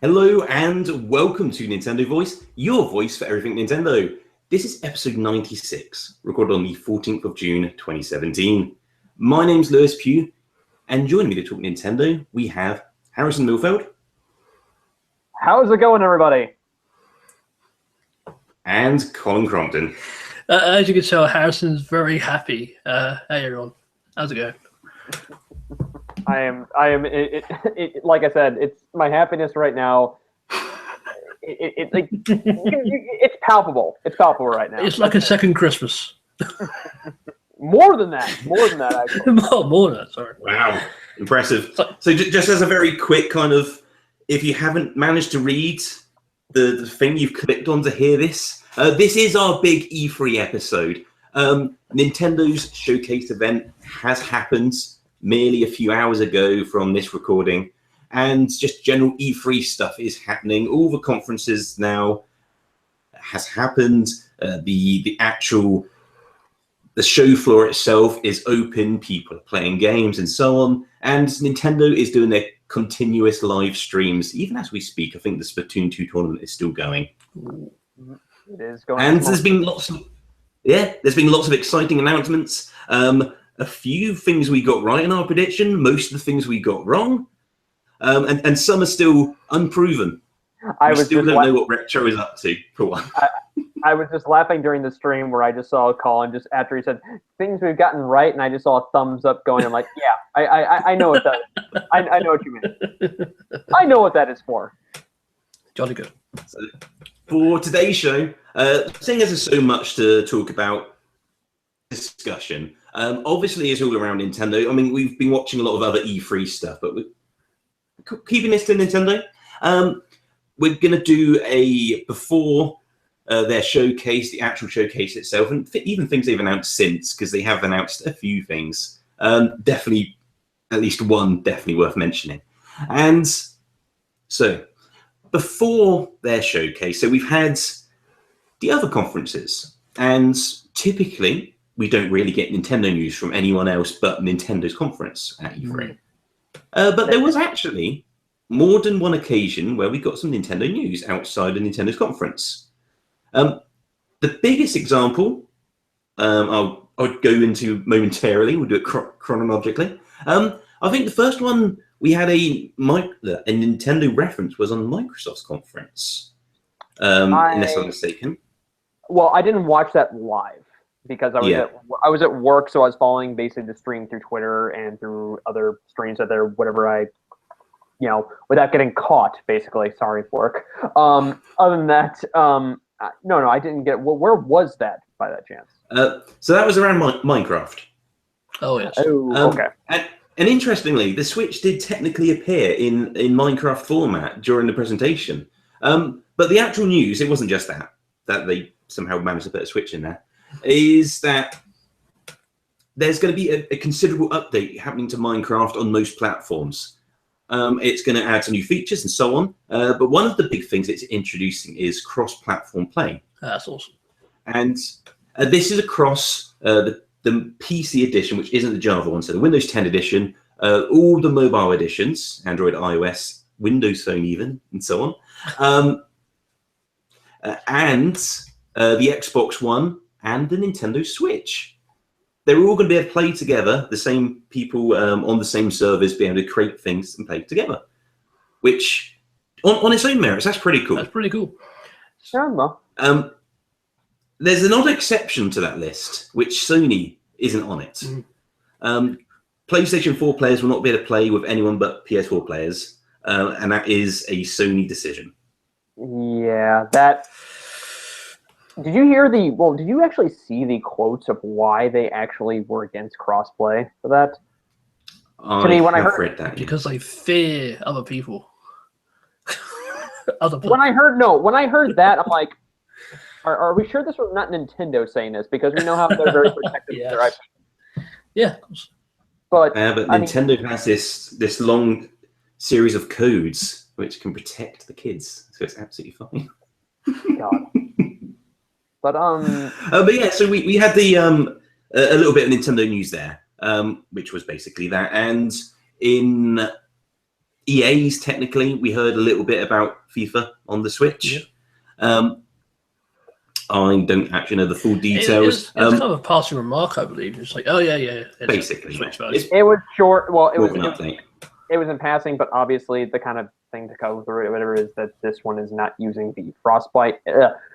Hello and welcome to Nintendo Voice, your voice for everything Nintendo. This is episode 96, recorded on the 14th of June 2017. My name's Lewis Pugh, and joining me to talk Nintendo, we have Harrison Milfeld. How's it going, everybody? And Colin Crompton. As you can tell, Harrison's very happy. Hey everyone, how's it going? I am. Like I said, it's my happiness right now. It's palpable. It's palpable right now. It's like a second Christmas. More than that. Actually. more than that. Sorry. Wow, impressive. So just as a very quick kind of, if you haven't managed to read the thing you've clicked on to hear this, this is our big E3 episode. Nintendo's showcase event has happened merely a few hours ago from this recording, and just general E3 stuff is happening. All the conferences now has happened. The show floor itself is open. People are playing games and so on. And Nintendo is doing their continuous live streams. Even as we speak, I think the Splatoon 2 tournament is still going. It is going. And there's been lots of exciting announcements. A few things we got right in our prediction. Most of the things we got wrong. And some are still unproven. We still don't know what Retro is up to, for one. I was just laughing during the stream where I just saw Colin just after he said things we've gotten right, and I just saw a thumbs up going. I'm like, yeah, I know what that is. I know what you mean. I know what that is for. Jolly good. So, for today's show, seeing as there's so much to talk about, discussion, obviously it's all around Nintendo. I mean, we've been watching a lot of other E3 stuff, but we're keeping this to Nintendo. We're going to do a before their showcase, the actual showcase itself, and even things they've announced since, because they have announced a few things. Definitely, at least one definitely worth mentioning. And so, before their showcase, so we've had the other conferences, and typically we don't really get Nintendo news from anyone else but Nintendo's conference at E3. But there was actually more than one occasion where we got some Nintendo news outside of Nintendo's conference. The biggest example, I'll go into momentarily. We'll do it chronologically. I think the first one we had a Nintendo reference was on Microsoft's conference, unless I'm mistaken. Well, I didn't watch that live because I was at work, so I was following basically the stream through Twitter and through other streams that there, whatever without getting caught, basically. Sorry, work. Other than that, no, I didn't get. Well, where was that by that chance? So that was around Minecraft. Oh yes. Oh, okay. And interestingly, the Switch did technically appear in Minecraft format during the presentation. But the actual news, it wasn't just that they somehow managed to put a Switch in there, is that there's going to be a considerable update happening to Minecraft on most platforms. It's going to add some new features and so on. But one of the big things it's introducing is cross-platform play. That's awesome. And this is across the PC edition, which isn't the Java one, so the Windows 10 edition, all the mobile editions, Android, iOS, Windows Phone even, and so on. And the Xbox One and the Nintendo Switch. They're all going to be able to play together, the same people on the same servers be able to create things and play together. Which, on its own merits, that's pretty cool. That's pretty cool. Sure. There's an odd exception to that list, which Sony isn't on it. PlayStation 4 players will not be able to play with anyone but PS4 players, and that is a Sony decision. Yeah, that... Did you hear did you actually see the quotes of why they actually were against crossplay for that? When I heard that. Because they fear other people. When I heard that, I'm like, are we sure this was not Nintendo saying this? Because we know how they're very protective of their IP. Yeah. But Nintendo has this long series of codes which can protect the kids, so it's absolutely fine. God. But yeah, so we had the a little bit of Nintendo news there, which was basically that. And in EA's technically. We heard a little bit about FIFA on the Switch. Yeah. I don't actually know the full It details. was kind of a passing remark, I believe. It's like, oh yeah. It's Basically, Switch yeah. version. It was short. Well, More of an update. it was in passing, but obviously the kind of thing to go through it, whatever, is that this one is not using the Frostbite.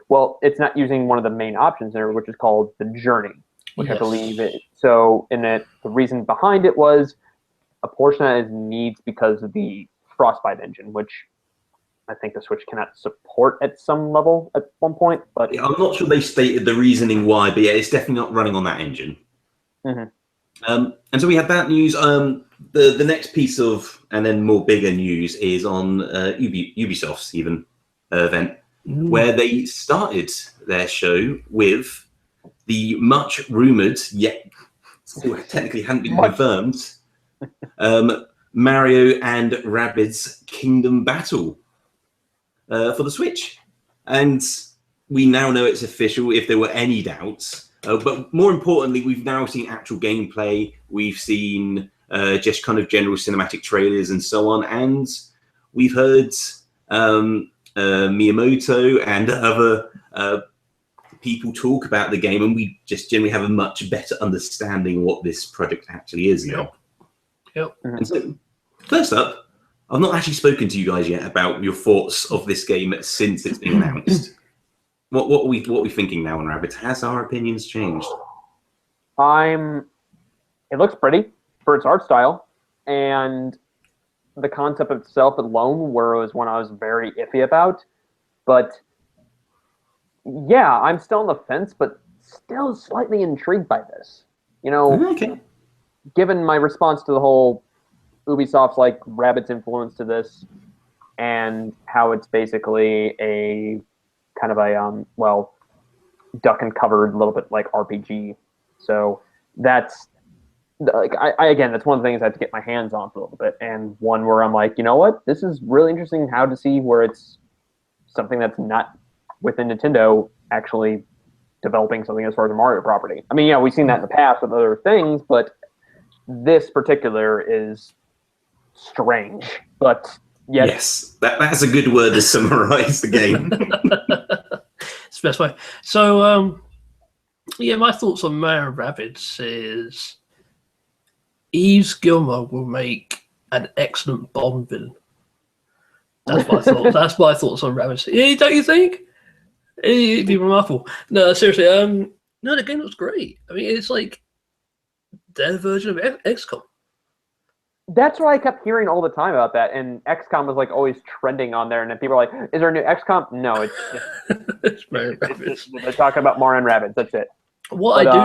Well, it's not using one of the main options there, which is called the Journey, which I Yes. believe it. So, the reason behind it was a portion of it needs because of the Frostbite engine, which I think the Switch cannot support at some level at one point. But I'm not sure they stated the reasoning why, but yeah, it's definitely not running on that engine. Mhm. And so we had that news. The next piece of, and then more bigger news, is on Ubisoft's even event, where they started their show with the much rumored, yet still technically hadn't been confirmed, Mario and Rabbids Kingdom Battle for the Switch. And we now know it's official if there were any doubts. But more importantly, we've now seen actual gameplay. We've seen just kind of general cinematic trailers and so on. And we've heard Miyamoto and other people talk about the game. And we just generally have a much better understanding of what this project actually is now. Yep. And so, first up, I've not actually spoken to you guys yet about your thoughts of this game since it's been announced. What are we thinking now on Rabbids? Has our opinions changed? It looks pretty for its art style, and the concept itself alone was one I was very iffy about. But yeah, I'm still on the fence, but still slightly intrigued by this. Okay. Given my response to the whole Ubisoft's like Rabbids influence to this, and how it's basically a kind of a duck and covered, a little bit like RPG. So that's like again, that's one of the things I have to get my hands on for a little bit, and one where I'm like, you know what, this is really interesting. How to see where it's something that's not within Nintendo actually developing something as far as a Mario property. I mean, yeah, we've seen that in the past with other things, but this particular is strange. But yet, Yes, that's a good word to summarize the game. It's the best way. So, yeah, my thoughts on Mario Rabbids is Yves Gilmour will make an excellent Bond villain. That's my thoughts. That's my thoughts on Rabbids. Yeah, don't you think? It'd be remarkable. No, seriously. No, the game looks great. I mean, it's like their version of XCOM. that's what I kept hearing all the time about that. And XCOM was like always trending on there, and then people are like, "Is there a new XCOM?" No, it's It's Mario Rabbids. they're talking about Mario and Rabbids. That's it. What But,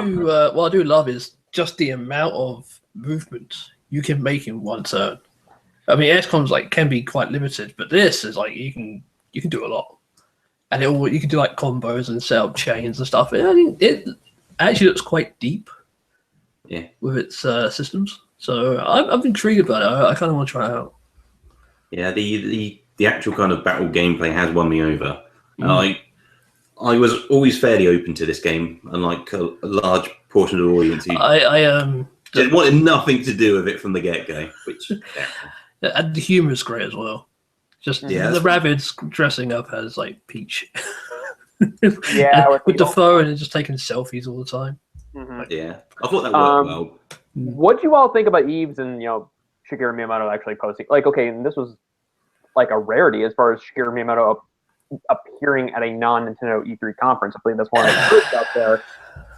I do love is just the amount of movement you can make in one turn. I mean, XCOM's like can be quite limited, but this is like you can do a lot, and you can do like combos and set up chains and stuff. And I think it actually looks quite deep, Yeah. with its systems. So I'm intrigued about it. I kind of want to try it out. Yeah, the actual kind of battle gameplay has won me over. I was always fairly open to this game, unlike a large portion of the audience who I just wanted nothing to do with it from the get-go, which and the humor is great as well. Just Yeah, the that's- Rabbids dressing up as like Peach. Yeah, And with with the- the phone and just taking selfies all the time. Mhm. yeah, I thought that worked well. What do you all think about Eves and Shigeru Miyamoto actually posting? Like, okay, and this was like a rarity as far as Shigeru Miyamoto appearing at a non-Nintendo E3 conference. I believe that's one of the first out there.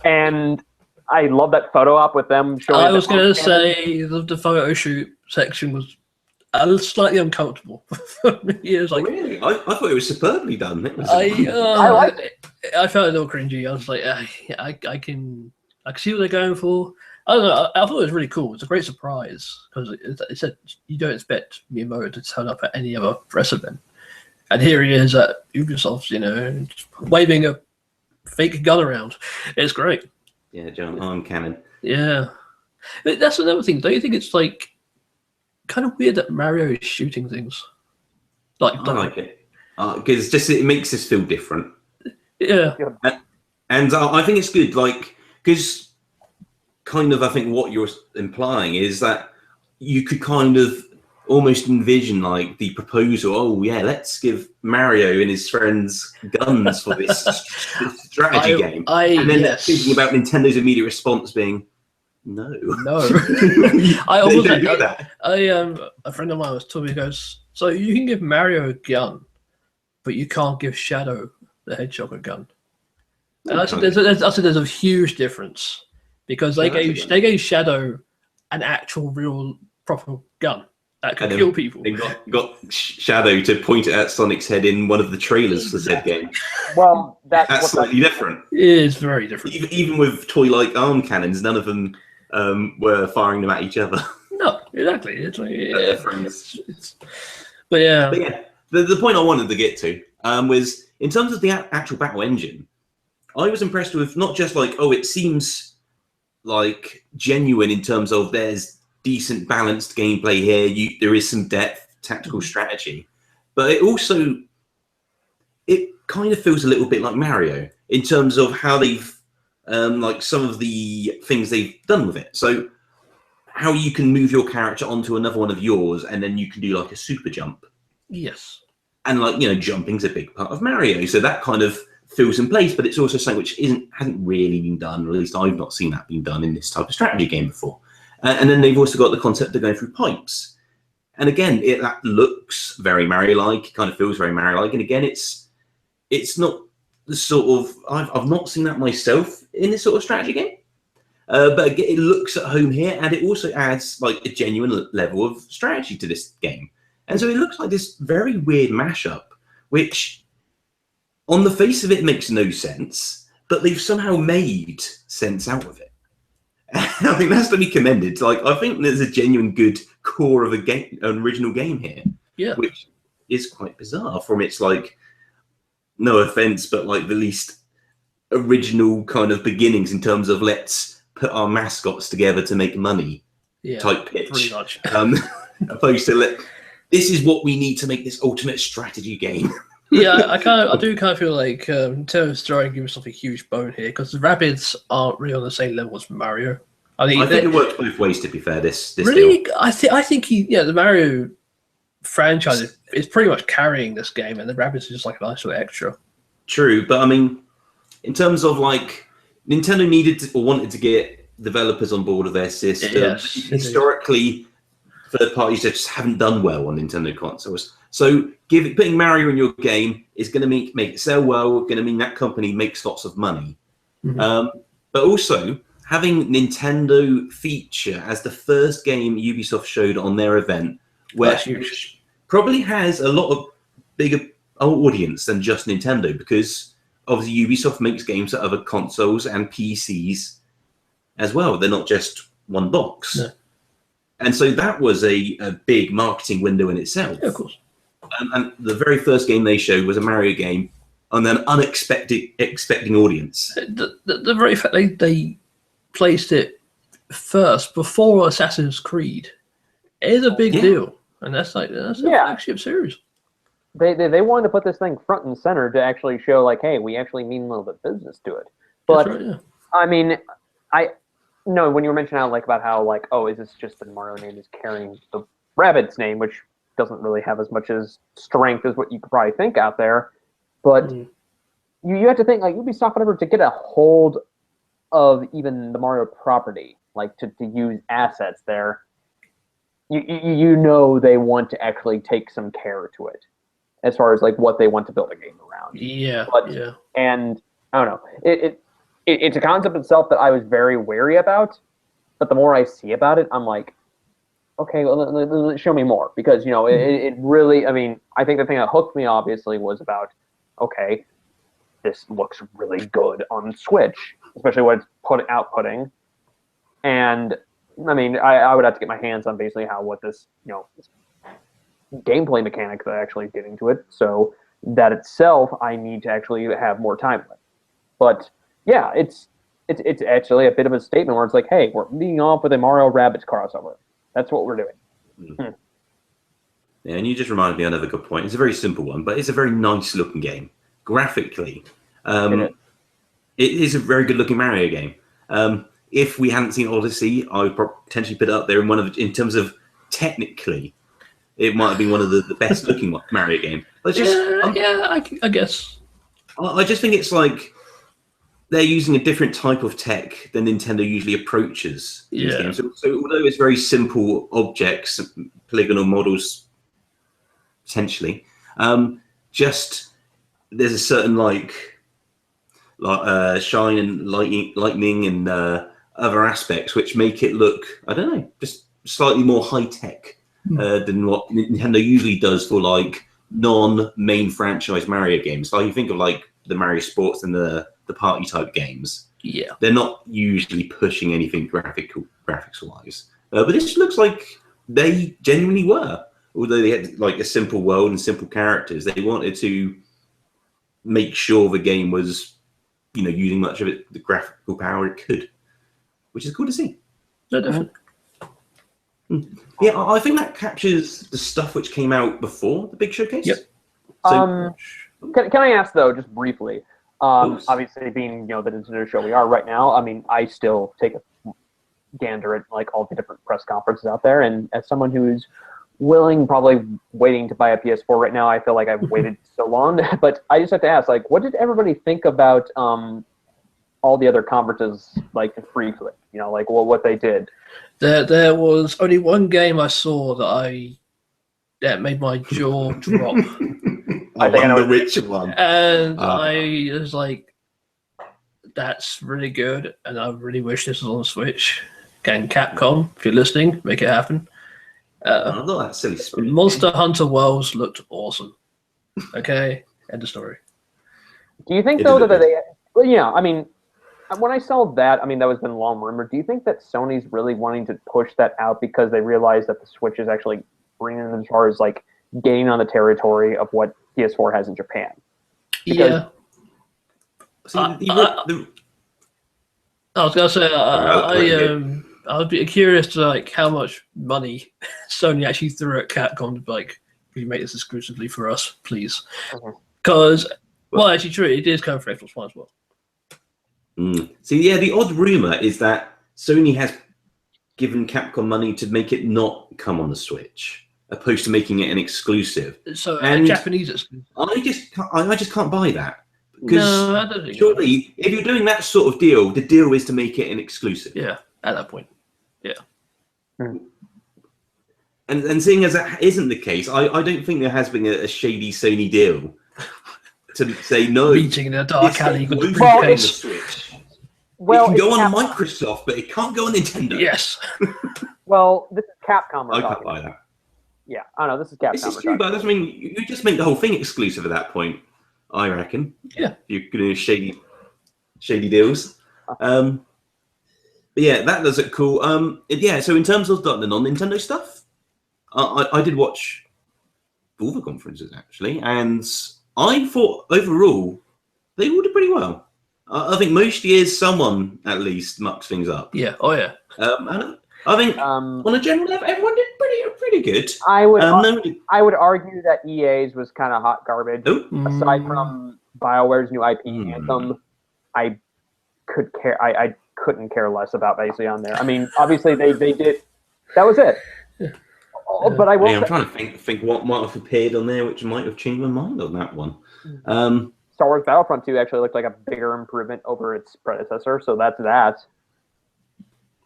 And I love that photo op with them showing. I was going to say the photo shoot section was slightly uncomfortable for me. It was like Really? I thought it was superbly done. It was I liked it. I felt a little cringy. I was like, I can see what they're going for. I don't know. I thought it was really cool. It's a great surprise because it said you don't expect Miyamoto to turn up at any other press event, and here he is at Ubisoft, just waving a fake gun around. It's great. Yeah, John Arm Cannon. Yeah, but that's another thing. Don't you think it's like kind of weird that Mario is shooting things? I like it because it makes us feel different, Yeah, and I think it's good. Like because kind of I think what you're implying is that you could kind of almost envision like the proposal. Oh yeah, let's give Mario and his friends guns for this strategy game, and then thinking about Nintendo's immediate response being, no. I almost don't do that. A friend of mine was telling me, he goes, so you can give Mario a gun, but you can't give Shadow the Hedgehog a gun. And I said there's a huge difference, because they gave Shadow an actual, real, proper gun that could kill people. They got Shadow to point it at Sonic's head in one of the trailers for said game. Well, that's slightly different. It is very different. Even with toy-like arm cannons, none of them were firing them at each other. No, exactly. It's like, but yeah, the point I wanted to get to was in terms of the actual battle engine. I was impressed with not just like, oh, it seems like genuine in terms of there's decent balanced gameplay here. There is some depth, tactical strategy, but it kind of feels a little bit like Mario in terms of how they've like some of the things they've done with it. So how you can move your character onto another one of yours, and then you can do like a super jump. Yes. And like, jumping's a big part of Mario, so that kind of feels in place, but it's also something which hasn't really been done, or at least I've not seen that being done in this type of strategy game before. And then they've also got the concept of going through pipes. And again, that looks very Mario-like, kind of feels very Mario-like. And again, it's not the sort of, I've not seen that myself in this sort of strategy game. But again, it looks at home here, and it also adds like a genuine level of strategy to this game. And so it looks like this very weird mashup, which on the face of it makes no sense, but they've somehow made sense out of it. I think that's to be commended. Like, I think there's a genuine good core of an original game here. Yeah. Which is quite bizarre from its, like, no offense, but like the least original kind of beginnings in terms of let's put our mascots together to make money type pitch. Pretty much. Opposed to this is what we need to make this ultimate strategy game. Yeah, I do kind of feel like Nintendo's trying to give us a huge bone here, because the Rabbids aren't really on the same level as Mario. I think it works both ways. To be fair, this really, deal. I think the Mario franchise is pretty much carrying this game, and the Rabbids are just like a nice little extra. True, but I mean, in terms of like Nintendo needed to, or wanted to get developers on board of their system. Yes, historically, third parties just haven't done well on Nintendo consoles. So putting Mario in your game is going to make it sell well, going to mean that company makes lots of money. Mm-hmm. But also, having Nintendo feature as the first game Ubisoft showed on their event, which probably has a lot of bigger audience than just Nintendo, because obviously Ubisoft makes games for other consoles and PCs as well. They're not just one box. No. And so that was a big marketing window in itself. Yeah, of course. And the very first game they showed was a Mario game, and then expecting audience. The very fact they placed it first before Assassin's Creed is a big deal, and that's a flagship series. They wanted to put this thing front and center to actually show like, hey, we actually mean a little bit of business to it. But That's right, yeah. I mean, no, when you were mentioning about how like, oh, is this just the Mario name is carrying the Rabbids name, which doesn't really have as much as strength as what you could probably think out there. But you have to think like Ubisoft, whatever, to get a hold of even the Mario property, like to use assets there. You know they want to actually take some care to it, as far as like what they want to build a game around. Yeah, And I don't know, it's a concept itself that I was very wary about, but the more I see about it, I'm like, okay, well, show me more, because it really. I mean, I think the thing that hooked me obviously was about, okay, this looks really good on Switch, especially what it's outputting, and I mean, I would have to get my hands on basically what this gameplay mechanics are actually getting to it. So that itself, I need to actually have more time with. But yeah, it's actually a bit of a statement where it's like, hey, we're leading off with a Mario Rabbids crossover. That's what we're doing. Yeah, and you just reminded me of another good point. It's a very simple one, but it's a very nice looking game. Graphically, it is a very good looking Mario game. If we hadn't seen Odyssey, I would potentially put it up there in terms of technically. it might have been one of the best looking Mario games. I I guess. I just think it's like they're using a different type of tech than Nintendo usually approaches these games. So although it's very simple objects, polygonal models, potentially, just there's a certain shine and lightning and other aspects which make it look, I don't know, just slightly more high tech than what Nintendo usually does for like non-main franchise Mario games. Like you think of like the Mario Sports and the party type games. Yeah, they're not usually pushing anything graphics wise. But this looks like they genuinely were. Although they had like a simple world and simple characters, they wanted to make sure the game was, using much of the graphical power it could, which is cool to see. No, definitely. Yeah, I think that captures the stuff which came out before the big showcase. Yep. So, Can I ask though, just briefly? Obviously, being the Nintendo show we are right now, I mean, I still take a gander at like all the different press conferences out there, and as someone who's probably waiting to buy a PS4 right now, I feel like I've waited so long. But I just have to ask, like, what did everybody think about all the other conferences, like briefly? Like what they did. There was only one game I saw that made my jaw drop. I think I know which one. And I was like, that's really good, and I really wish this was on Switch. Again, Capcom, if you're listening, make it happen. Not that silly spirit. Monster Hunter Worlds looked awesome. Okay, end of story. Do you think, though, that they... Well, I mean, when I saw that, I mean, that was been long rumored. Do you think that Sony's really wanting to push that out because they realize that the Switch is actually bringing them as far as, like, gaining on the territory of what PS4 has in Japan? Because, I was gonna say I would be curious to like how much money Sony actually threw at Capcom to be like, "Will you make this exclusively for us, please?" Because actually, true, it is coming for Xbox One as well. See, yeah, the odd rumor is that Sony has given Capcom money to make it not come on the Switch, opposed to making it an exclusive. So a Japanese exclusive. I just can't buy that. Because no, I don't think surely, if you're doing that sort of deal, the deal is to make it an exclusive. Yeah, at that point. Yeah. And seeing as that isn't the case, I don't think there has been a shady Sony deal to say no. Reaching in a dark alley with the on the briefcase. Switch. Well, it can go on Microsoft, but it can't go on Nintendo. Yes. Well, this is Capcom. I can't buy that. Yeah, I don't know. This is Capcom. This is true, but I mean, you just make the whole thing exclusive at that point, I reckon. Yeah. You're going to do shady deals. But yeah, that does it cool. Yeah, so in terms of the non-Nintendo stuff, I did watch all the conferences, actually, and I thought overall they all did pretty well. I think most years someone at least mucks things up. Yeah. Oh yeah. And I think on a general level, everyone did pretty good. I would argue that EA's was kind of hot garbage. Aside from BioWare's new IP Anthem, I couldn't care less about basically on there. I mean, obviously they did. That was it. But I will. I'm trying to think what might have appeared on there, which might have changed my mind on that one. Star Wars Battlefront 2 actually looked like a bigger improvement over its predecessor, so that's that.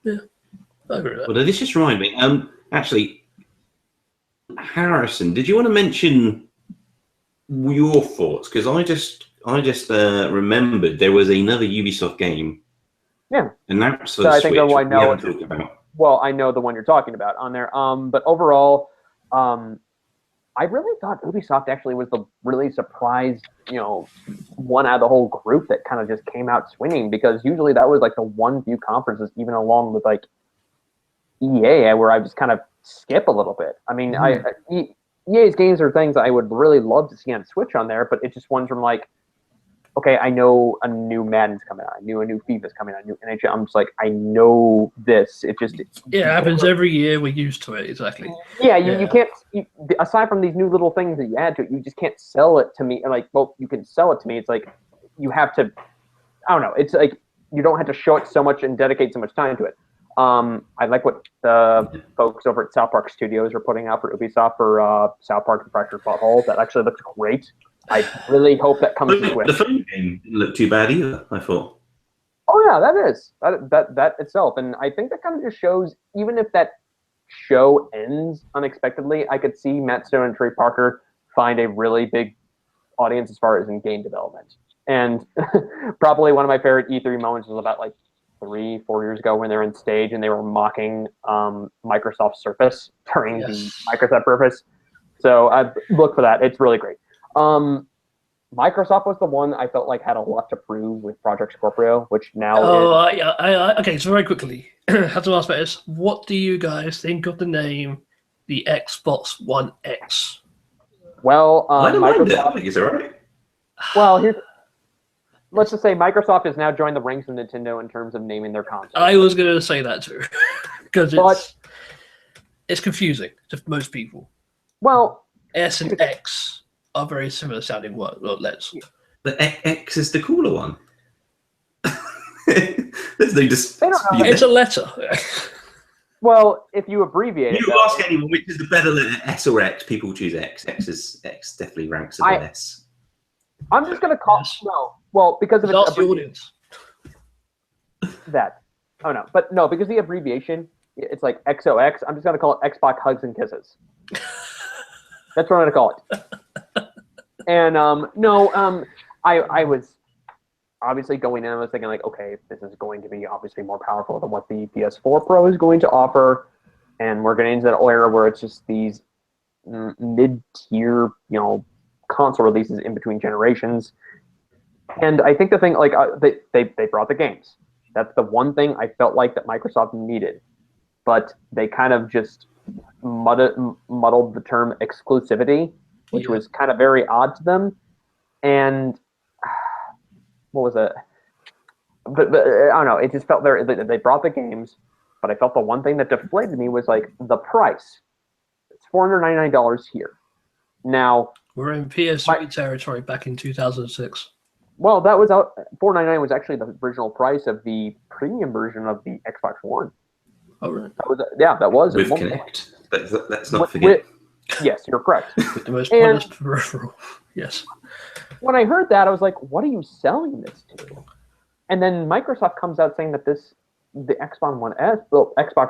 Yeah, I agree with that. Well, this just reminded me. Actually, Harrison, did you want to mention your thoughts? Because I just remembered there was another Ubisoft game. Yeah, and that's for so the I think Switch. I know. About. Well, I know the one you're talking about on there. But overall, I really thought Ubisoft actually was the really surprised, one out of the whole group that kind of just came out swinging, because usually that was like the one few conferences, even along with like EA, where I just kind of skip a little bit. I mean, EA's games are things I would really love to see on Switch on there, but it's just ones from like, okay, I know a new Madden's coming out. I knew a new FIFA's coming out. A new NHL. I'm just like, I know this. It happens every year. We're used to it. Exactly. Yeah, you can't. Aside from these new little things that you add to it, you just can't sell it to me. Like, well, you can sell it to me. It's like you have to. I don't know. It's like you don't have to show it so much and dedicate so much time to it. I like what the folks over at South Park Studios are putting out for Ubisoft for South Park: The Fractured Butthole. That actually looks great. I really hope that comes to Switch. The phone game didn't look too bad either, I thought. Oh yeah, that itself, and I think that kind of just shows. Even if that show ends unexpectedly, I could see Matt Stone and Trey Parker find a really big audience as far as in game development. And probably one of my favorite E3 moments was about like 3-4 years ago when they were on stage and they were mocking Microsoft Surface during the Microsoft Surface. So I look for that. It's really great. Microsoft was the one I felt like had a lot to prove with Project Scorpio, which now is... Okay, so very quickly, I have to ask about this. What do you guys think of the name, the Xbox One X? Well, I don't mind it. Microsoft... I think it's all right. Well, let's just say Microsoft has now joined the ranks of Nintendo in terms of naming their console. I was going to say that too, because it's confusing to most people. Well, S and X are very similar sounding letters. The X is the cooler one. There's no dispute. It's a letter. Well, if you abbreviate you ask anyone which is the better letter, S or X, people choose X. X definitely ranks above S. I'm just going to call no. Well, because of its Ask the audience. That. Oh no, but no, because the abbreviation, it's like XOX. I'm just going to call it Xbox Hugs and Kisses. That's what I'm going to call it. And I was obviously going in. I was thinking like, okay, this is going to be obviously more powerful than what the PS4 Pro is going to offer, and we're getting into that era where it's just these mid-tier, console releases in between generations. And I think the thing, like, they brought the games. That's the one thing I felt like that Microsoft needed, but they kind of just muddled the term exclusivity, which was kind of very odd to them. And what was it? But I don't know. It just felt they brought the games, but I felt the one thing that deflated me was like the price. It's $499 here. Now we're in PS3 territory back in 2006. Well, that was out. $499 was actually the original price of the premium version of the Xbox One. Oh, really? That was with Kinect. Let's not forget. Yes, you're correct. With the most pointless peripheral. Yes. When I heard that, I was like, "What are you selling this to?" And then Microsoft comes out saying that the Xbox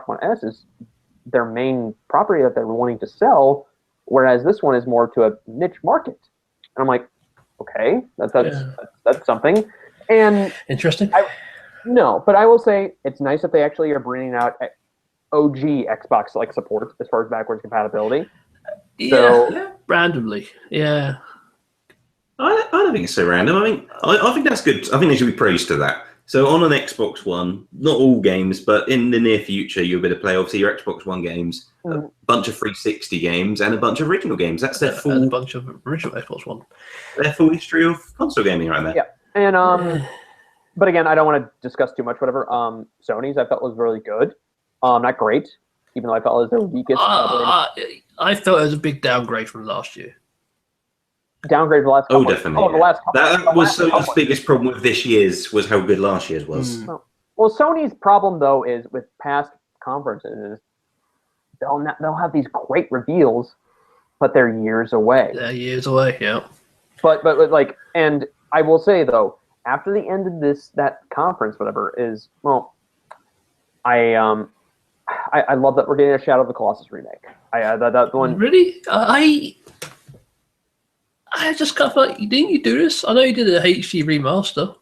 One S is their main property that they're wanting to sell, whereas this one is more to a niche market. And I'm like, okay, that's something. And interesting. No, but I will say it's nice that they actually are bringing out OG Xbox like support as far as backwards compatibility. Randomly, yeah. I don't think it's so random. I mean, I think that's good. I think they should be praised for that. So on an Xbox One, not all games, but in the near future, you'll be able to play obviously your Xbox One games, a bunch of 360 games, and a bunch of original games. That's their full bunch of original Xbox One. Their full history of console gaming right there. Yeah, and but again, I don't want to discuss too much. Whatever. Sony's I felt was really good. Not great, even though I felt it was their weakest. I felt it was a big downgrade from last year. Downgrade the last couple. Oh, definitely. The last couple. That was Sony's biggest problem with this year's was how good last year's was. Well, Sony's problem though is with past conferences, they'll have these great reveals, but they're years away. They're years away, yeah. But like, and I will say though, after the end of that conference, whatever is, well, I love that we're getting a Shadow of the Colossus remake. That one really. I just kind of like, didn't you do this? I know you did a HD remaster.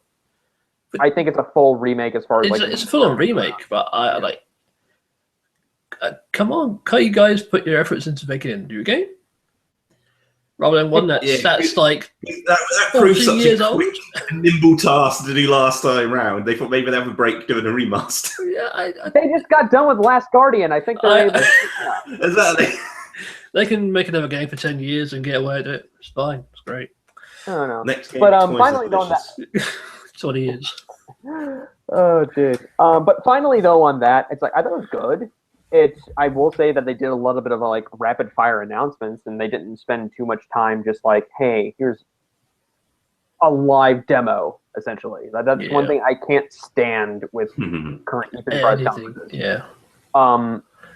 I think it's a full remake as far as it's a full-on remake, but I like. Come on, can't you guys put your efforts into making a new game? Rather than one that's like that proved such a quick and nimble task to do last time round. They thought maybe they'd have a break doing a remaster. Yeah, they just got done with Last Guardian. I think they're able. Exactly. They can make another game for 10 years and get away with it. It's fine. It's great. I don't know. Next game, but finally on that. That's what he is. Oh, dude. But finally though on that, it's like I thought it was good. I will say that they did a little bit of like rapid fire announcements, and they didn't spend too much time just like, hey, here's a live demo essentially. That's Yeah. one thing I can't stand with current E3 press Anything. conferences. Yeah.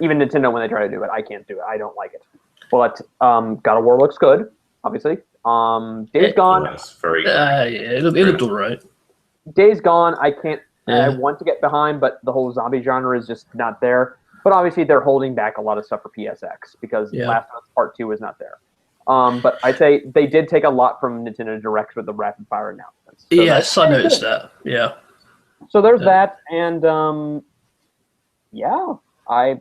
Even Nintendo, when they try to do it, I can't do it. I don't like it. But God of War looks good, obviously. Days Gone. That's very. Yeah, it looked all right. Days Gone, I can't. Yeah. I want to get behind, but the whole zombie genre is just not there. But obviously, they're holding back a lot of stuff for PSX because Yeah. Last of Us Part 2 is not there. But I'd say they did take a lot from Nintendo Directs with the rapid fire announcements. So Yes, I noticed that. Yeah. So there's Yeah. that, and yeah, I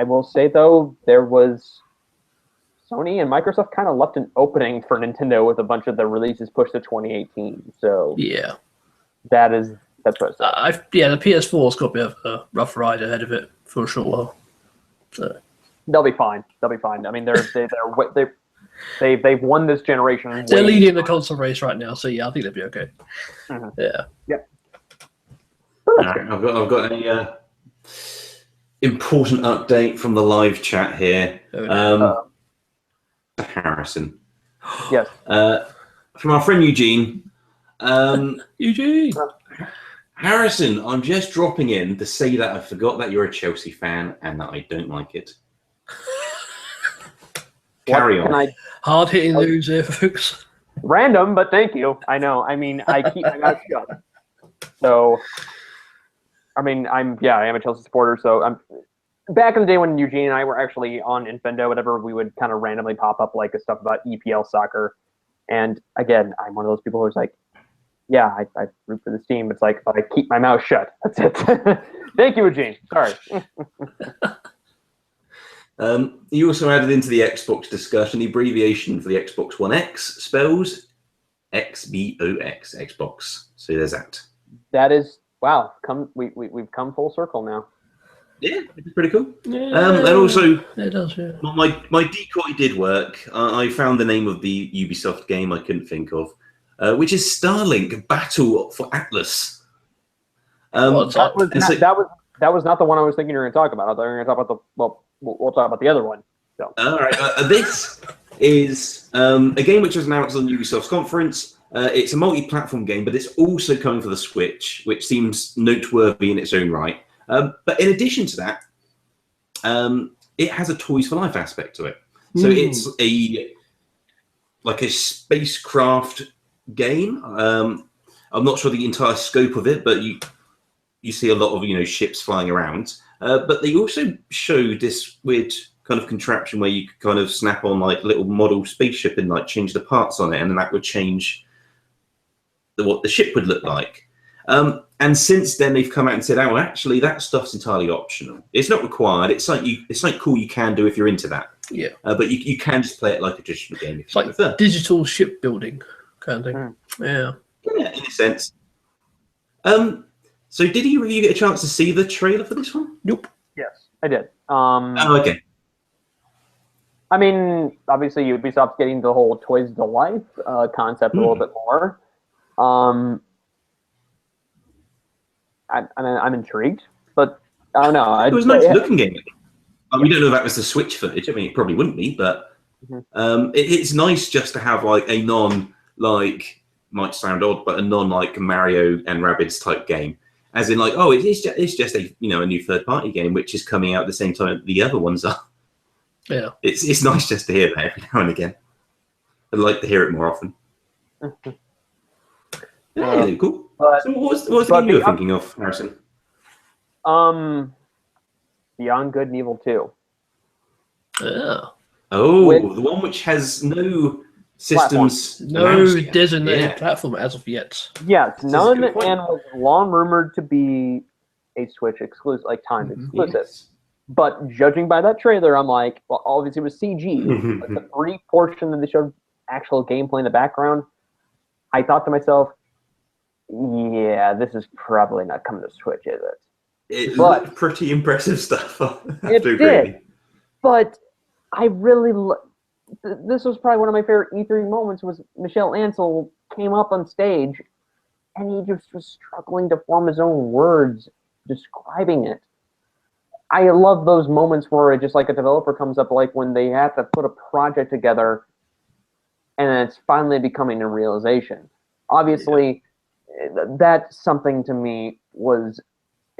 will say though there was Sony and Microsoft kind of left an opening for Nintendo with a bunch of their releases pushed to 2018. So Yeah. that's what I say. The PS4's got a bit of a rough ride ahead of it for a short while. So They'll be fine. They'll be fine. I mean, they've won this generation. they're leading the console race right now, so yeah, I think they'll be okay. Mhm. Yeah. I've got a important update from the live chat here. Harrison. Yes. From our friend Eugene. Eugene. Harrison, I'm just dropping in to say that I forgot that you're a Chelsea fan and that I don't like it. Carry on. Hard hitting news here, folks. Random, but thank you. I know. I mean, I keep my mouth shut. So, I mean, I am a Chelsea supporter. So I'm back in the day when Eugene and I were actually on Infendo, whatever, we would kind of randomly pop up like stuff about EPL soccer. And again, I'm one of those people who's like, yeah, I root for this team. It's like, but I keep my mouth shut. That's it. Thank you, Eugene. Sorry. You also added into the Xbox discussion the abbreviation for the Xbox One X spells XBOX, Xbox. So there's that. That is, wow. We've come full circle now. Yeah, it's pretty cool. Yeah, and also, it does. Yeah. my decoy did work. I found the name of the Ubisoft game I couldn't think of, which is Starlink Battle for Atlas. That was not the one I was thinking you were going to talk about. I thought you were going to talk about we'll talk about the other one. So. All right. This is a game which was announced on Ubisoft's conference. It's a multi-platform game, but it's also coming for the Switch, which seems noteworthy in its own right. But in addition to that, it has a Toys for Life aspect to it. So it's a spacecraft game. I'm not sure the entire scope of it, but you see a lot of ships flying around. But they also showed this weird kind of contraption where you could kind of snap on like a little model spaceship and like change the parts on it, and then that would change what the ship would look like. And since then, they've come out and said, "Oh, well, actually, that stuff's entirely optional. It's not required. It's like cool you can do if you're into that. Yeah. But you can just play it like a traditional game. It's like digital shipbuilding kind of thing. Yeah. Yeah, in a sense. So did you get a chance to see the trailer for this one? Nope. Yes, I did. Okay. I mean, obviously, Ubisoft's getting the whole Toys to Life concept a little bit more. I'm intrigued, but I don't know. It was a nice looking game. We don't know if that was the Switch footage. I mean, it probably wouldn't be, but it's nice just to have like a might sound odd, but a non Mario and Rabbids type game. As in, like, oh, it's just a a new third party game which is coming out at the same time the other ones are. Yeah, it's nice just to hear that every now and again. I'd like to hear it more often. Yeah, cool. So what was the game you were thinking of, Harrison? Beyond Good and Evil 2. Yeah. Oh, the one which has no systems, no designated platform as of yet. Yes, none, and was long rumored to be a Switch exclusive, like timed exclusive. Yes. But judging by that trailer, I'm like, well, obviously it was CG. But the brief portion that they showed actual gameplay in the background, I thought to myself, yeah, this is probably not coming to Switch, is it? It looked pretty impressive stuff. It did. But I really this was probably one of my favorite E3 moments was Michel Ansel came up on stage and he just was struggling to form his own words describing it. I love those moments where it just like a developer comes up, like when they have to put a project together and it's finally becoming a realization. Obviously, That something to me was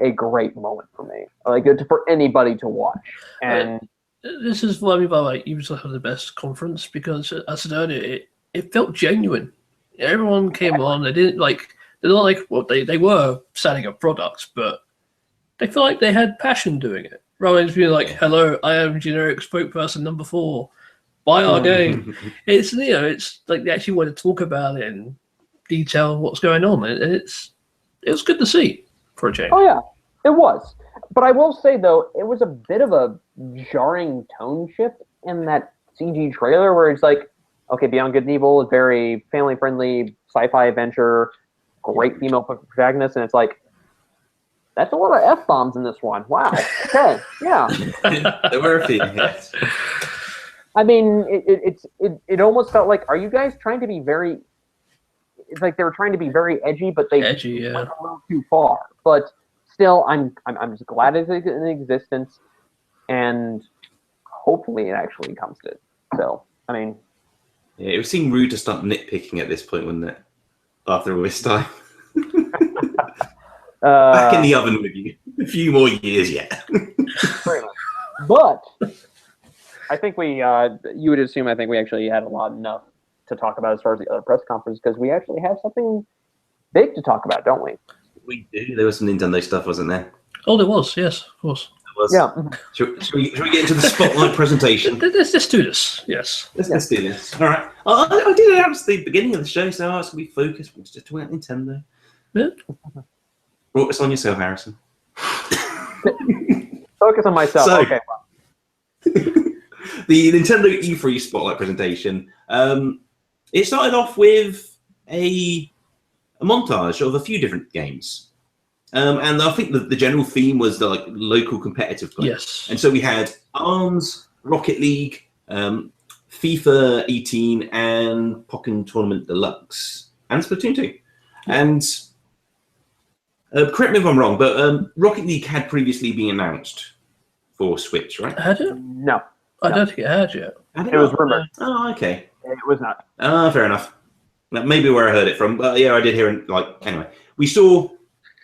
a great moment for me, like for anybody to watch. And this is what I mean by like Ubisoft had the best conference because, as I said earlier, it felt genuine. Everyone came on. They didn't like. They're not like well, they were selling a product, but they felt like they had passion doing it. Rather than just being like, "Hello, I am generic spokesperson number 4. Buy our game." It's it's like they actually want to talk about it and detail what's going on, and it was good to see for a change. Oh yeah, it was. But I will say though, it was a bit of a jarring tone shift in that CG trailer where it's like, okay, Beyond Good and Evil is very family-friendly sci-fi adventure, great female protagonist, and it's like, that's a lot of F-bombs in this one. Wow. Okay. Yeah. There were a few. Yes. I mean, it almost felt like, are you guys trying to be very? It's like they were trying to be very edgy, but they went a little too far. But still, I'm just glad it's in existence, and hopefully it actually comes to it. So, I mean, yeah, it would seem rude to start nitpicking at this point, wouldn't it? After all this time. Back in the oven with you. A few more years yet. Pretty much. But I think you would assume, I think we actually had enough to talk about as far as the other press conference, because we actually have something big to talk about, don't we? We do. There was some Nintendo stuff, wasn't there? Oh, there was. Yes, of course. Yeah. Should we get into the spotlight presentation? Let's do this. Yes. Let's do this. All right. I did announce the beginning of the show, so it's going to be focused. We're just talking about Nintendo. Yeah. Focus on yourself, Harrison. Focus on myself. So, okay. The Nintendo E3 spotlight presentation. It started off with a montage of a few different games. And I think the general theme was the local competitive play. Yes. And so we had ARMS, Rocket League, FIFA 18, and Pokken Tournament Deluxe, and Splatoon 2. And correct me if I'm wrong, but Rocket League had previously been announced for Switch, right? Had it? No. I don't think it had yet. It was rumored. Oh, okay. It was not. Fair enough. That may be where I heard it from, but yeah, I did hear it. Anyway, we saw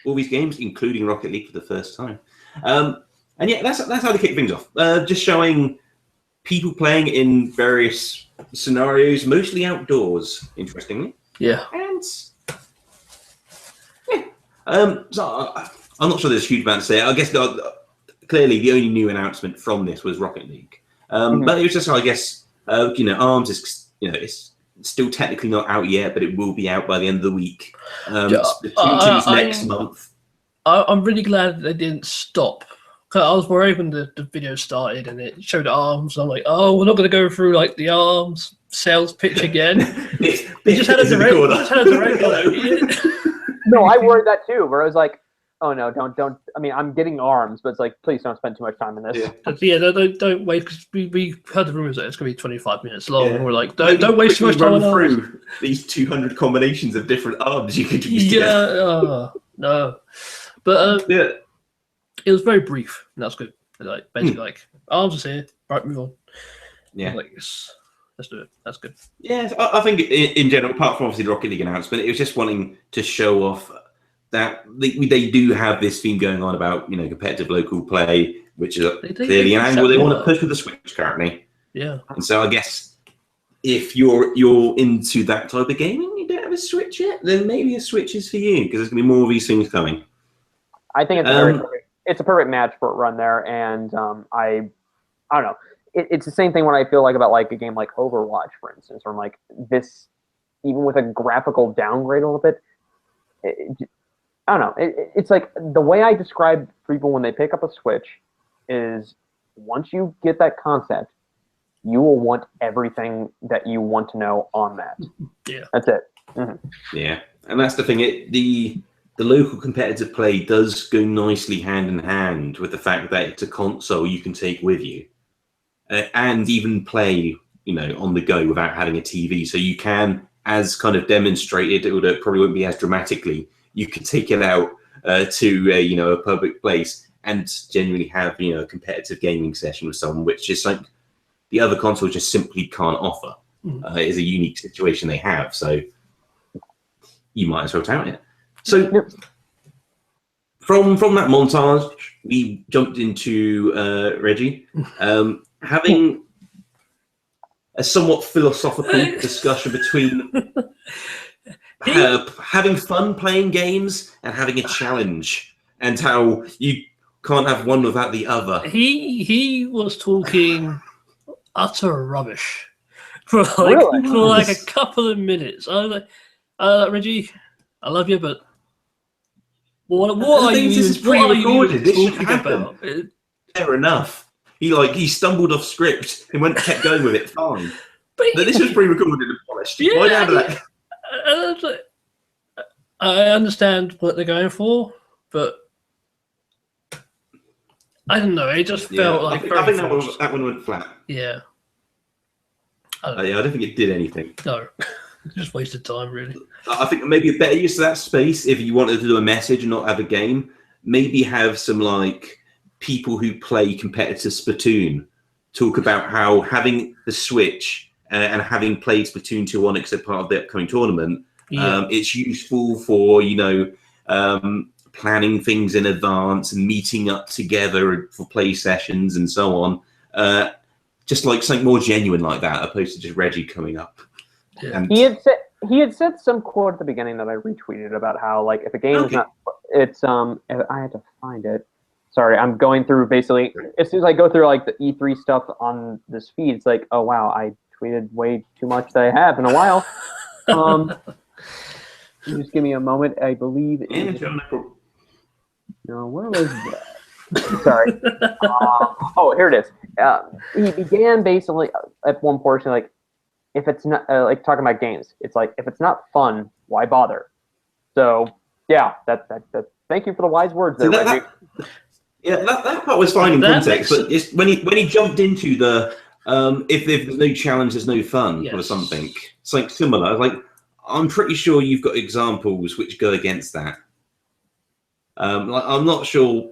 all these games, including Rocket League, for the first time, and yeah, that's how they kick things off. Just showing people playing in various scenarios, mostly outdoors. Interestingly, Yeah. and yeah, so I'm not sure there's a huge amount to say. I guess clearly the only new announcement from this was Rocket League, but it was just, I guess, ARMS is, it's still technically not out yet, but it will be out by the end of the week. Splatoon 2's next month. I'm really glad they didn't stop. 'Cause I was worried when the video started and it showed ARMS. I'm like, oh, we're not going to go through like the ARMS sales pitch again. They just had a direct. No, I worried that too. Where I was like, oh no, don't. I mean, I'm getting ARMS, but it's like, please don't spend too much time in this. Yeah, don't wait, because we heard the rumors that it's going to be 25 minutes long. Yeah. We're like, don't waste too much time on through these 200 combinations of different ARMS you could use. Yeah, no, but yeah, it was very brief, and that's good. Like basically, ARMS is here, right? Move on. Yeah, let's do it. That's good. Yeah, I think in general, apart from obviously the Rocket League announcement, it was just wanting to show off that they do have this theme going on about competitive local play, which is clearly an angle they want to push with the Switch currently. Yeah, and so I guess if you're into that type of gaming, you don't have a Switch yet, then maybe a Switch is for you, because there's going to be more of these things coming. I think it's a perfect match for a run there, and I don't know. It's the same thing when I feel like about like a game like Overwatch, for instance, where I'm like, this, even with a graphical downgrade a little bit, I don't know. It's like the way I describe people when they pick up a Switch is, once you get that concept, you will want everything that you want to know on that. Yeah, that's it. Mm-hmm. Yeah, and that's the thing. The local competitive play does go nicely hand in hand with the fact that it's a console you can take with you, and even play, on the go without having a TV. So you can, as kind of demonstrated, although it probably won't be as dramatically, you can take it out to a public place and genuinely have a competitive gaming session with someone, which is like the other consoles just simply can't offer. It is a unique situation they have, so you might as well tout it. So from that montage, we jumped into Reggie having a somewhat philosophical discussion between having fun playing games and having a challenge, and how you can't have one without the other. He was talking utter rubbish for Really? like a couple of minutes. I was like, Reggie, I love you, but what are you This is pre-recorded? This should Talking happen. about? Fair enough. He stumbled off script and kept going with it. Fine. But This was pre-recorded and polished. Yeah, Why down to that? I was like, I understand what they're going for, but I don't know. It just felt like I think that one went flat. Yeah. I don't think it did anything. No, just wasted time, really. I think maybe a better use of that space, if you wanted to do a message and not have a game, maybe have some like people who play competitive Splatoon talk about how having the Switch and having played Splatoon 2 on except part of the upcoming tournament, it's useful for planning things in advance and meeting up together for play sessions and so on. Just like something more genuine like that, opposed to just Reggie coming up. Yeah. And He had said some quote at the beginning that I retweeted about how like if a game is not, it's if I had to find it. Sorry, I'm going through basically as soon as I go through like the E3 stuff on this feed, it's like, oh wow, I tweeted way too much that I have in a while. Just give me a moment. I believe. No, where was that? Sorry. Here it is. He began basically at one portion like, if it's not like talking about games, it's like if it's not fun, why bother? So yeah, that thank you for the wise words there, Reggie. That part was fine in context, but it's when he jumped into the if there's no challenge, there's no fun or something. It's like similar. Like I'm pretty sure you've got examples which go against that. I'm not sure.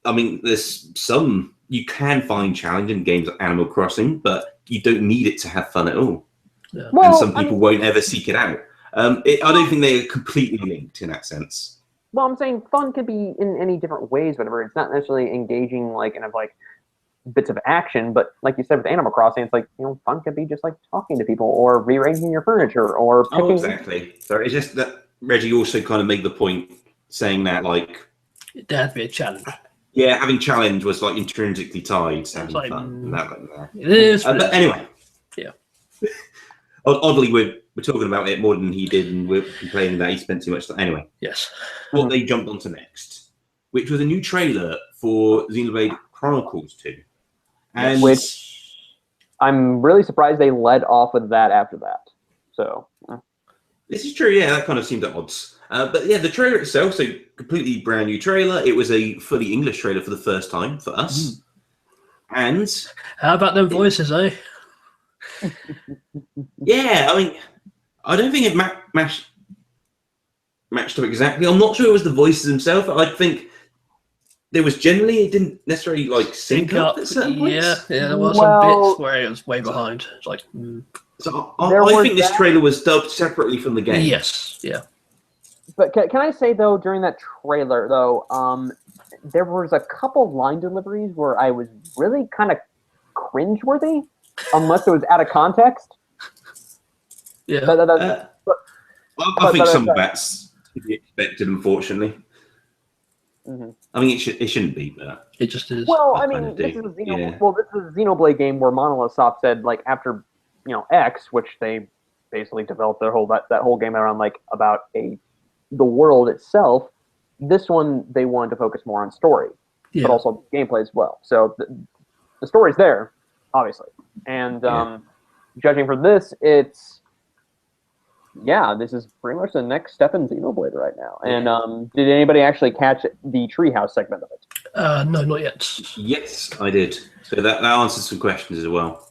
I mean, there's some you can find challenge in games like Animal Crossing, but you don't need it to have fun at all. Yeah. Well, and some people won't ever seek it out. I don't think they're completely linked in that sense. Well, I'm saying fun could be in any different ways, whatever. It's not necessarily engaging like in like bits of action, but like you said with Animal Crossing, it's like, fun could be just like talking to people or rearranging your furniture or picking. Oh, exactly. So it's just that Reggie also kind of made the point saying that like there had to be a challenge. Yeah, having challenge was like intrinsically tied to having like, fun. And that went there. It is. But anyway. Yeah. Oddly, we're talking about it more than he did, and we're complaining that he spent too much time. Anyway. Yes. What they jumped onto next, which was a new trailer for Xenoblade Chronicles 2. And which I'm really surprised they led off with that after that. So. This is true, yeah, that kind of seemed at odds. But yeah, the trailer itself, so completely brand new trailer. It was a fully English trailer for the first time for us. And how about them voices, eh? Yeah, I mean, I don't think it matched up exactly. I'm not sure it was the voices themselves. I think there was generally, it didn't necessarily like sync up at certain points. Yeah, there were some bits where it was way behind. It's like, So I think this trailer was dubbed separately from the game. Yes, yeah. But can I say though, during that trailer though, there was a couple line deliveries where I was really kind of cringeworthy, unless it was out of context. Yeah. I think some of that's to be expected, unfortunately. Mm-hmm. I mean, it shouldn't be, but it just is. Well, I mean, this is a Xenoblade game where Monolith Soft said like after X, which they basically developed their whole that whole game around like about the world itself. This one they wanted to focus more on story, but also gameplay as well. So the story's there, obviously, and judging from this, this is pretty much the next step in Xenoblade right now. And did anybody actually catch the Treehouse segment of it? No, not yet. Yes, I did. So that answers some questions as well.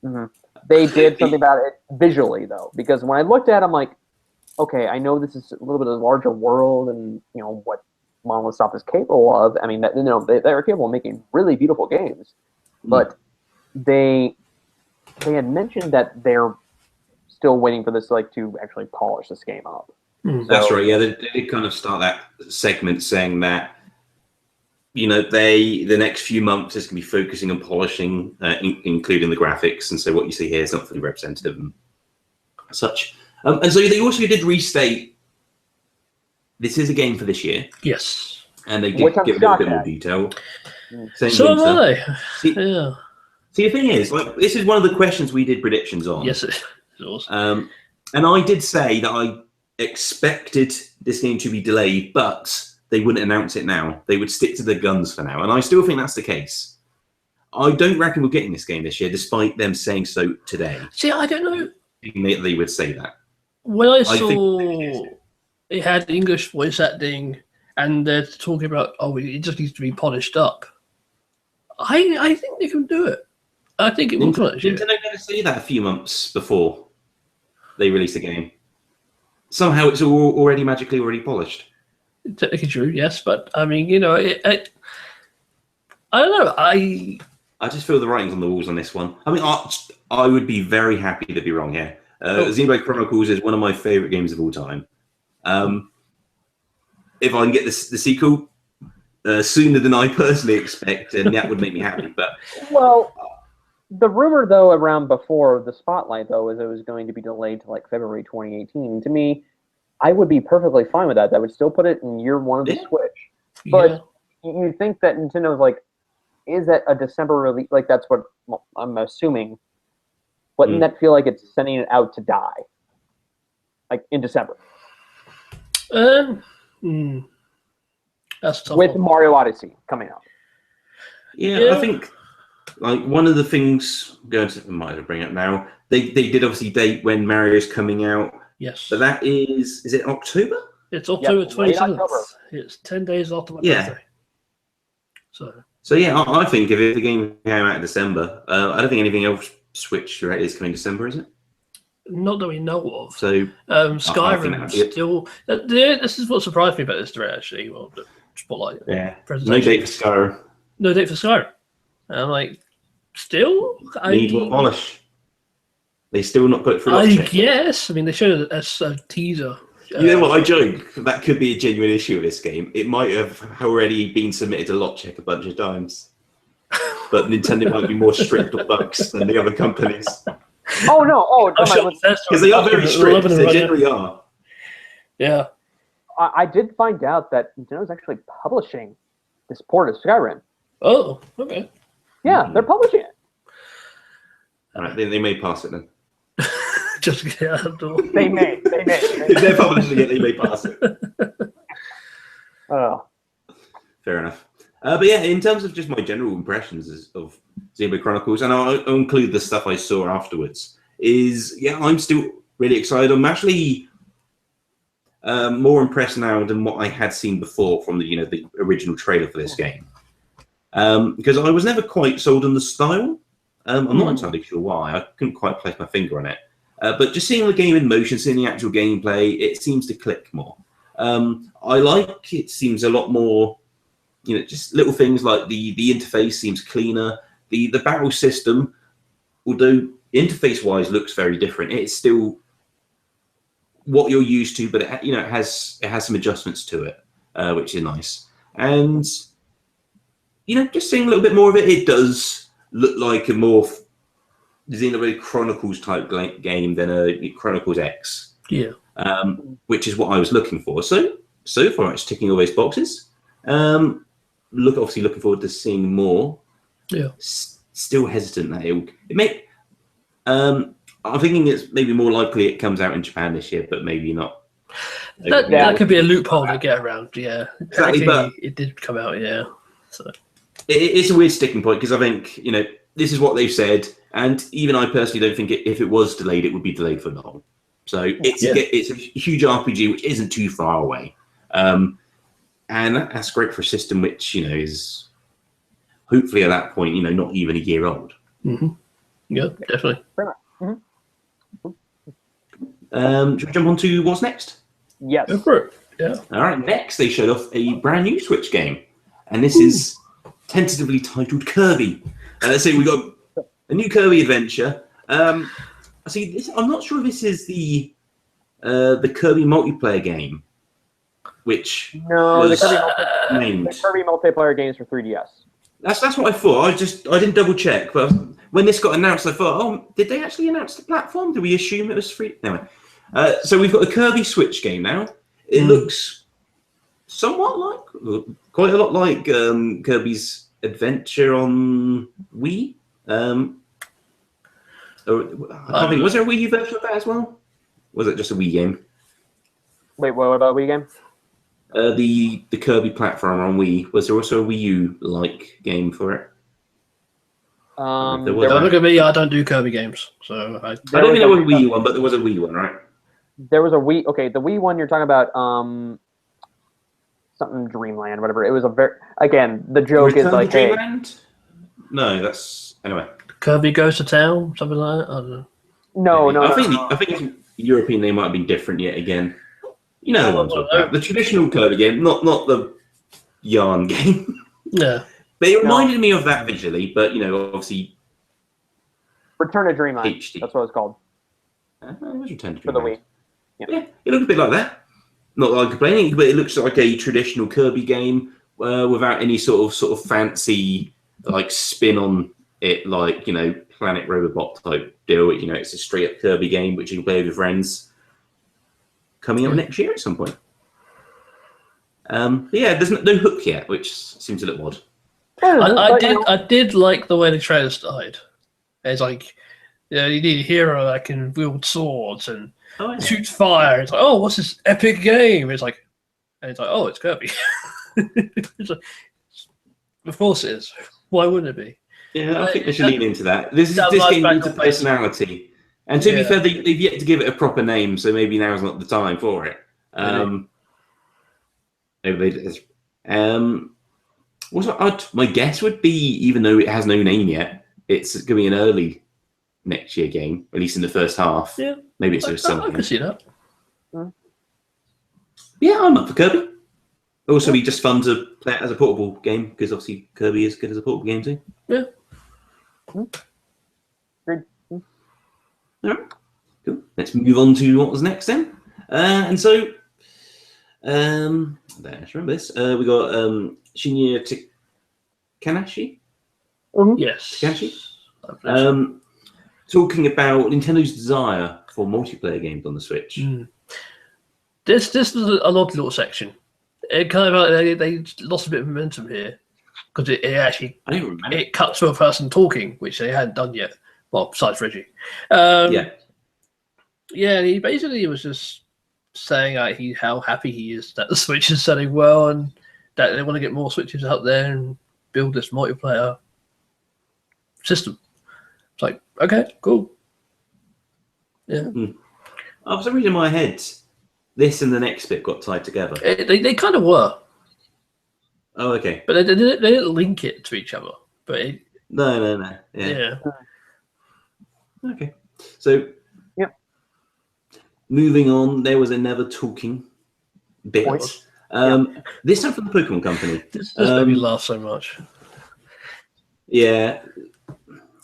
Mm-hmm. They did something about it visually, though, because when I looked at it, I'm like, okay, I know this is a little bit of a larger world and, what Monolith Soft is capable of. I mean, they're capable of making really beautiful games. But they had mentioned that they're still waiting for this to actually polish this game up. That's right. Yeah, they did kind of start that segment saying that, you know, the next few months is going to be focusing on polishing, including the graphics, and so what you see here is not fully representative and such. And so they also did restate this is a game for this year. Yes. And they did give a little bit more detail. So am I. See, yeah. See, the thing is, like, this is one of the questions we did predictions on. Yes, it was. And I did say that I expected this game to be delayed, but they wouldn't announce it now. They would stick to their guns for now, and I still think that's the case. I don't reckon we're getting this game this year, despite them saying so today. See, I don't know. They would say that. When I saw it had English voice acting, and they're talking about, it just needs to be polished up. I think they can do it. I think it will polish it. Nintendo never say that a few months before they release the game. Somehow it's already magically polished. Technically true, yes, but I mean, you know, I don't know. I just feel the writing's on the walls on this one. I mean, I would be very happy to be wrong here. Xenoblade Chronicles is one of my favorite games of all time. If I can get the sequel sooner than I personally expect, and that would make me happy. But the rumor though around before the spotlight though is it was going to be delayed to like February 2018. To me, I would be perfectly fine with that. That would still put it in year one of the Switch. But you think that Nintendo's like, is that a December release? Like that's what I'm assuming. Wouldn't that feel like it's sending it out to die? Like in December. That's tough. With Mario Odyssey coming out. Yeah, I think like one of the things I might bring up now. They did obviously date when Mario's coming out. Yes. But that is it October? It's October 27th. It's 10 days after my birthday. So yeah, I think if the game came out in December, I don't think anything else Switch is coming December, is it? Not that we know of. So Skyrim still. This is what surprised me about this direct actually. Well, the spotlight. Yeah. No date for Skyrim. No date for Skyrim. And I'm like, still? Need more polish. They still not got it through. I guess. I mean, they showed it as a teaser. You know what? I joke that could be a genuine issue with this game. It might have already been submitted to lot check a bunch of times, but Nintendo might be more strict on bugs than the other companies. Oh no! Because they are very strict. They generally are. Yeah. I did find out that Nintendo's actually publishing this port of Skyrim. Oh, okay. Yeah, they're publishing it. All right, they may pass it then. Just get out the door. They may. If they're publishing it, they may pass it. Oh. Fair enough. But yeah, in terms of just my general impressions of Xenoblade Chronicles, and I'll include the stuff I saw afterwards, I'm still really excited. I'm actually more impressed now than what I had seen before from the original trailer for this game. Because I was never quite sold on the style. I'm not entirely sure why. I couldn't quite place my finger on it. But just seeing the game in motion, seeing the actual gameplay, it seems to click more. I like it. Seems a lot more, just little things like the interface seems cleaner. The battle system, although interface-wise looks very different, it's still what you're used to, but it has some adjustments to it, which is nice. And just seeing a little bit more of it, it does look like a more Xenoblade Chronicles type game than a Chronicles X. Yeah. Which is what I was looking for. So far, it's ticking all those boxes. Obviously looking forward to seeing more. Yeah. Still hesitant that it may. I'm thinking it's maybe more likely it comes out in Japan this year, but maybe not. That could be a loophole to get around. Yeah. Exactly, but it did come out. Yeah. So it's a weird sticking point because I think this is what they've said, and even I personally don't think if it was delayed, it would be delayed for long. So it's a huge RPG which isn't too far away, and that's great for a system which is hopefully at that point not even a year old. Mm-hmm. Yeah, definitely. Should we jump on to what's next? Yes. Go for it. Yeah. All right. Next, they showed off a brand new Switch game, and this is tentatively titled Kirby. So we got a new Kirby adventure. See, I'm not sure if this is the the Kirby multiplayer game, which No, was the named. Kirby multiplayer games for 3DS. That's what I thought. I didn't double check, but when this got announced, I thought, oh, did they actually announce the platform? Did we assume it was free? Anyway, so we've got a Kirby Switch game now. It looks somewhat like, quite a lot like Kirby's Adventure on Wii. I can't think. Was there a Wii U version of that as well? Was it just a Wii game? Wait, what about Wii game? The Kirby platformer on Wii. Was there also a Wii U-like game for it? There was. Don't look at me. I don't do Kirby games, so I don't think there was a Wii U one, but there was a Wii one, right? There was a Wii. Okay, the Wii one you're talking about. Something Dreamland, whatever. It was a the joke Return is like, to Dreamland? No, that's anyway. Kirby Goes to Town, something like that. I don't know. No. I think its European name might have been different yet again. You know the ones with that. The traditional Kirby game, not the yarn game. Yeah. But it reminded me of that visually, but obviously Return to Dreamland. HD. That's what it's called It was Return to for the Dreamland. Wii. Yeah, it looked a bit like that. Not that I'm complaining, but it looks like a traditional Kirby game without any sort of fancy like spin on it, like Planet Robobot type deal. It's a straight up Kirby game which you can play with your friends. Coming out next year at some point. Yeah, there's no hook yet, which seems a little odd. I did like the way the trailer started. It's like, you need a hero that can wield swords and shoots fire. It's like, oh, what's this epic game? It's like, oh, it's Kirby. It's like, of course it is. Why wouldn't it be? Yeah, I think they should lean into that. This game needs a personality. And to be fair, they've yet to give it a proper name, so maybe now's not the time for it. My guess would be, even though it has no name yet, it's going to be an early next year game, at least in the first half. Yeah, maybe it's something. I can see that. Yeah, I'm up for Kirby. Also, be just fun to play it as a portable game because obviously Kirby is good as a portable game too. Yeah. Good. All right, cool. Let's move on to what was next then. And so, let's remember this. We got Shinya Takanashi. Yes. Takanashi. Talking about Nintendo's desire for multiplayer games on the Switch. This is an odd little section. It kind of they lost a bit of momentum here because it actually I don't remember. It cuts to a person talking, which they hadn't done yet. Well, besides Reggie. Yeah, and he basically was just saying how happy he is that the Switch is selling well and that they want to get more Switches out there and build this multiplayer system. It's like, okay, cool. Yeah. For some reason in my head, this and the next bit got tied together. They kind of were. Oh, okay. But they didn't link it to each other. But No. Yeah. Okay. So, moving on, there was another talking bit. This time from the Pokemon Company. This made me laugh so much. Yeah.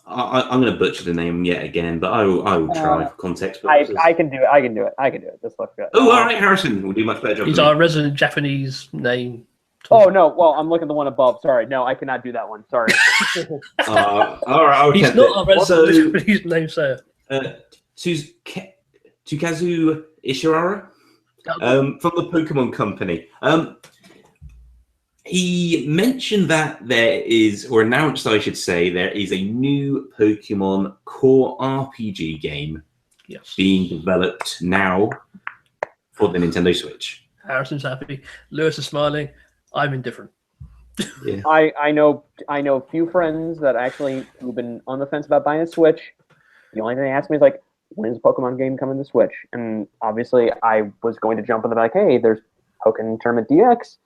I'm going to butcher the name yet again, but I will try for context purposes. I can do it. This looks good. Oh, all right, Harrison. We'll do a much better job. He's our resident Japanese name. Oh, no. Well, I'm looking at the one above. Sorry. No, I cannot do that one. Sorry. All right. He's not our resident Japanese name, sir. Tsukazu Ishihara from the Pokemon Company. He mentioned that there is, or announced, I should say, there is a new Pokemon core RPG game being developed now for the Nintendo Switch. Harrison's happy. Lewis is smiling. I'm indifferent. Yeah. I know a few friends that actually who've been on the fence about buying a Switch. The only thing they ask me is like, when is a Pokemon game coming to Switch? And obviously I was going to jump on the back, hey, there's Pokemon Tournament DX.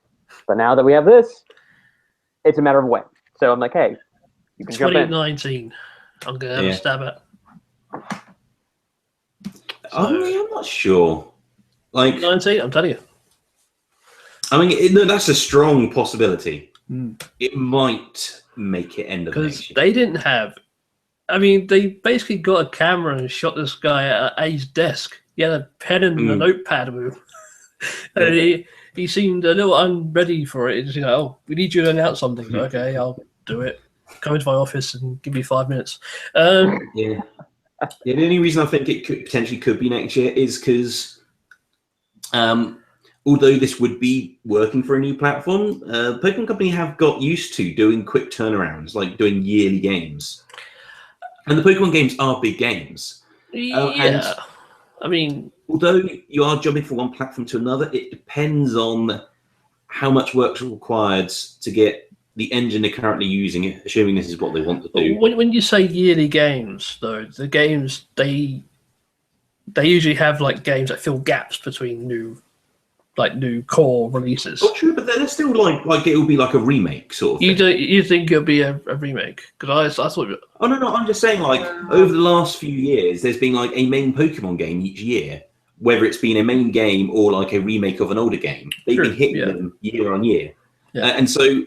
But now that we have this, it's a matter of when. So I'm like, hey, you can jump in. 2019. I'm going to have a stab at. I'm not sure. Like 19, I'm telling you. I mean, that's a strong possibility. It might make it end of next Because year. they didn't have I mean, they basically got a camera and shot this guy at A's desk. He had a pen and a notepad with him. And he seemed a little unready for it. He's like, oh, we need you to announce something. Like, okay, I'll do it. Come into my office and give me 5 minutes. Yeah. The only reason I think it potentially could be next year is because although this would be working for a new platform, Pokemon Company have got used to doing quick turnarounds, like doing yearly games. And the Pokemon games are big games. Yeah. I mean, although you are jumping from one platform to another, it depends on how much work's required to get the engine they're currently using, assuming this is what they want to do. When you say yearly games, though, the games, they usually have like games that fill gaps between new core releases. Oh, true, but they're still like it will be like a remake sort of thing. You think it'll be a remake? Because I thought. Oh no, I'm just saying like over the last few years, there's been like a main Pokemon game each year, whether it's been a main game or like a remake of an older game. They've been hitting them year on year, and so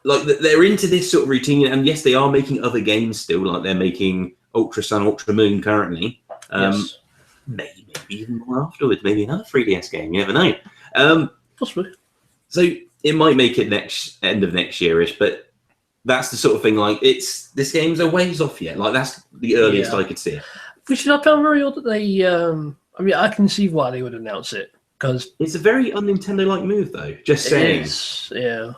like they're into this sort of routine. And yes, they are making other games still, like they're making Ultra Sun, Ultra Moon currently. Yes. Maybe even more afterwards, maybe another 3DS game. You never know. Possibly. So it might make it end of next yearish, but that's the sort of thing. Like this game's a ways off yet. Like that's the earliest I could see it. Which I found very odd that they. I mean, I can see why they would announce it because it's a very un-Nintendo-like move, though. Just saying. Yeah.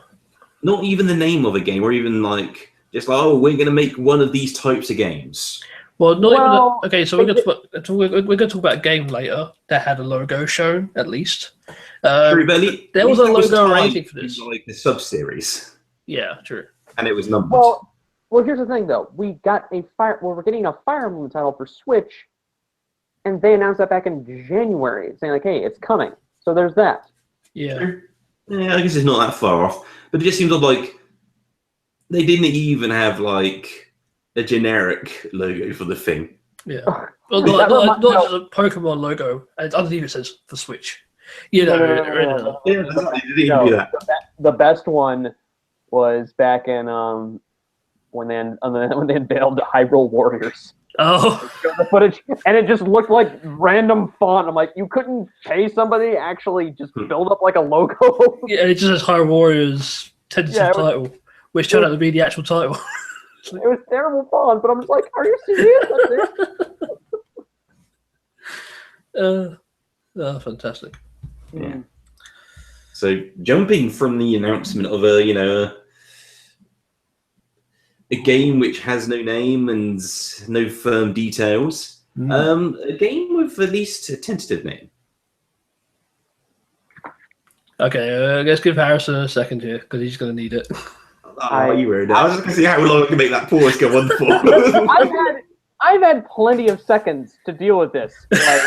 Not even the name of a game, or even like just like, oh, we're going to make one of these types of games. Well, not even. Okay, so we're going to talk about a game later that had a logo shown at least. True, but there was a logo or anything for this. Like the sub-series. Yeah, true. And it was numbered. Well, here's the thing, though. We're getting a Fire Emblem title for Switch, and they announced that back in January, saying like, "Hey, it's coming." So there's that. Yeah. Yeah, I guess it's not that far off, but it just seems like they didn't even have like a generic logo for the thing. Yeah. Well, not just a Pokemon logo. Underneath it says for Switch. You know. No. Yeah, they didn't even do that. The best one was back in when they unveiled the Hyrule Warriors. Oh. The footage, and it just looked like random font. I'm like, you couldn't pay somebody to actually just build up like a logo. Yeah, it just says Hyrule Warriors tentative title, which turned out to be the actual title. It was terrible font, but I'm just like, are you serious? Fantastic. Yeah. So jumping from the announcement of a game which has no name and no firm details, a game with at least a tentative name. Okay, let's give Harrison a second here because he's going to need it. You were. I was just going to see how long I can make that pause go on for. I've had plenty of seconds to deal with this. Like,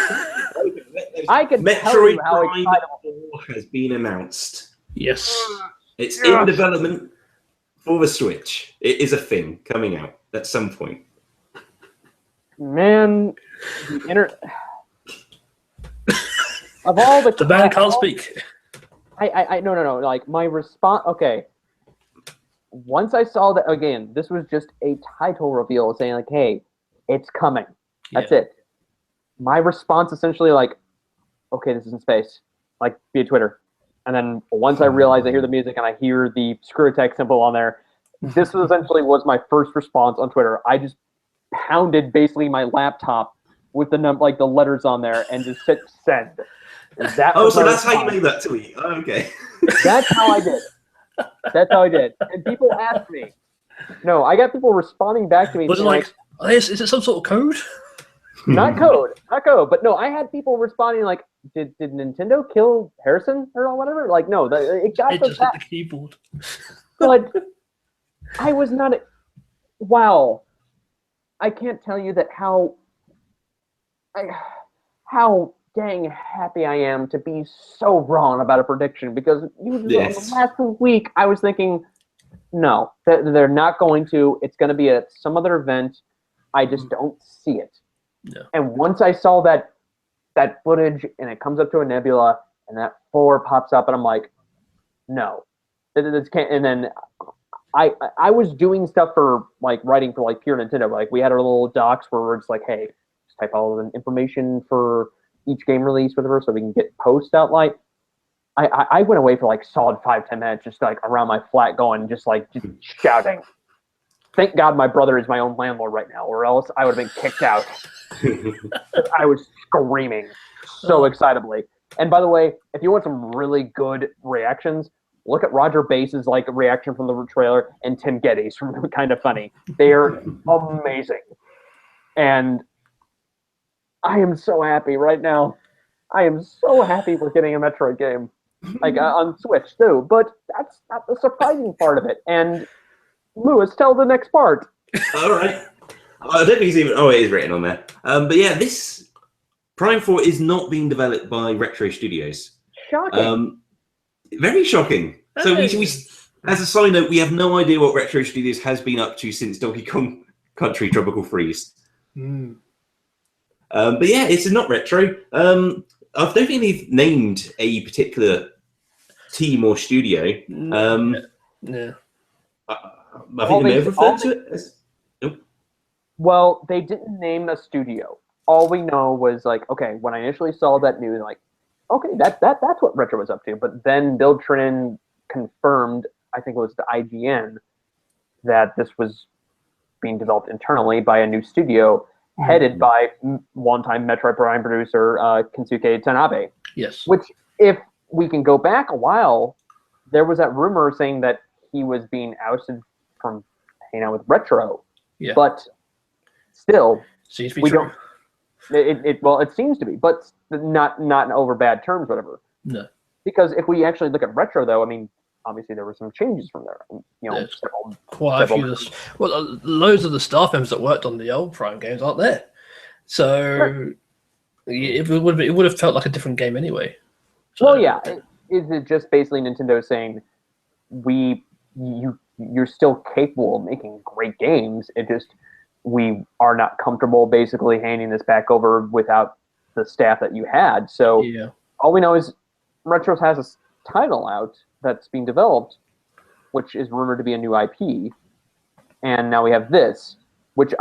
I can tell you how excited has been announced. Yes. It's in development for the Switch. It is a thing coming out at some point. Man, of all the man can't speak. No. Like my response. Okay. Once I saw that again, this was just a title reveal saying like, "Hey, it's coming." That's it. My response essentially like, "Okay, this is in space," like via Twitter. And then once I realize I hear the music and I hear the screw attack symbol on there, this essentially was my first response on Twitter. I just pounded basically my laptop with the the letters on there and just hit send. So that's how you made that tweet. Oh, okay. That's how I did. That's how I did. And people asked me. No, I got people responding back to me. Was it like, is it some sort of code? Not code. But no, I had people responding like, did Nintendo kill Harrison or whatever? Like, no, it got just hit the keyboard. But I was not. Wow, I can't tell you that how dang happy I am to be so wrong about a prediction because the last week I was thinking, no, they're not going to. It's going to be some other event. I just don't see it. Yeah. And once I saw that footage and it comes up to a nebula and that 4 pops up and I'm like, no, this can't. And then I was doing stuff for like writing for like Pure Nintendo. Like we had our little docs where we're just like, hey, just type all the information for each game release, whatever, so we can get posts out. Like I went away for like solid 5-10 minutes, just like around my flat, going just shouting. Thank God my brother is my own landlord right now, or else I would have been kicked out. I was screaming so excitably. And by the way, if you want some really good reactions, look at Roger Base's like reaction from the trailer and Tim Geddes from Kind of Funny. They're amazing. And I am so happy right now. I am so happy we're getting a Metroid game. Like on Switch too. But that's not the surprising part of it. And Lewis, tell the next part. All right. I don't think he's even. Oh, it is written on there. But yeah, this Prime 4 is not being developed by Retro Studios. Shocking. Very shocking. So we, as a side note, we have no idea what Retro Studios has been up to since Donkey Kong Country Tropical Freeze. Mm. But yeah, it's not Retro. I don't think they've named a particular team or studio. Yeah. I think they may have referred to it as... Well, they didn't name a studio. All we know was like, okay, when I initially saw that news, like, okay, that's what Retro was up to. But then Bill Trinen confirmed, I think it was the IGN, that this was being developed internally by a new studio headed by one-time Metroid Prime producer Kensuke Tanabe. Yes. Which, if we can go back a while, there was that rumor saying that he was being ousted from hanging out with Retro. Yeah. But still, seems to be we true. Well, it seems to be, but not in over bad terms, whatever. No. Because if we actually look at Retro, though, I mean, obviously there were some changes from there. You know, quite a few. Well, loads of the staff members that worked on the old Prime games aren't there, so it would have felt like a different game anyway. So, well, yeah. Is it just basically Nintendo saying you're still capable of making great games? It just we are not comfortable basically handing this back over without the staff that you had. So yeah. All we know is Retro has a title out that's being developed, which is rumored to be a new IP. And now we have this, which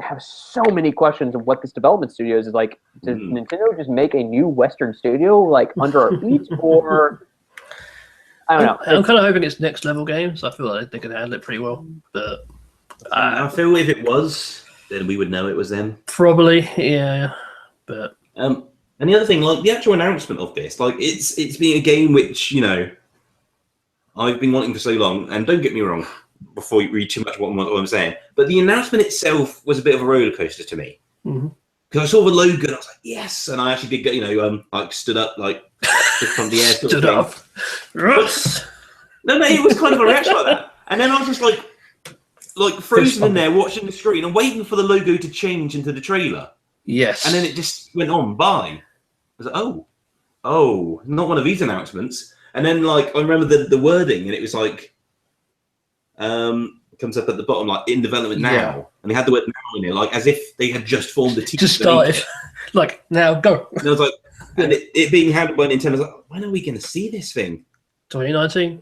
have so many questions of what this development studio is. Like, does Nintendo just make a new Western studio like under our feet, or I don't know. I'm kind of hoping it's next level games. I feel like they can handle it pretty well, but I feel if it was, then we would know it was them. Probably, yeah. But and the other thing, like the actual announcement of this, like it's being a game which, you know, I've been wanting for so long. And don't get me wrong, before you read too much what I'm saying, but the announcement itself was a bit of a roller coaster to me, because I saw the logo and I was like, yes, and I actually did get, you know, like stood up, like from the air, stood up. But, no, it was kind of a reaction like that, and then I was just like frozen in there watching the screen and waiting for the logo to change into the trailer. Yes, and then it just went on by. I was like, oh, not one of these announcements. And then like I remember the wording, and it was like, comes up at the bottom like in development now, and they had the word now in it, like as if they had just formed a team. Just started, like now go. And I was like, and it being handled by Nintendo, I was like, when are we going to see this thing? 2019.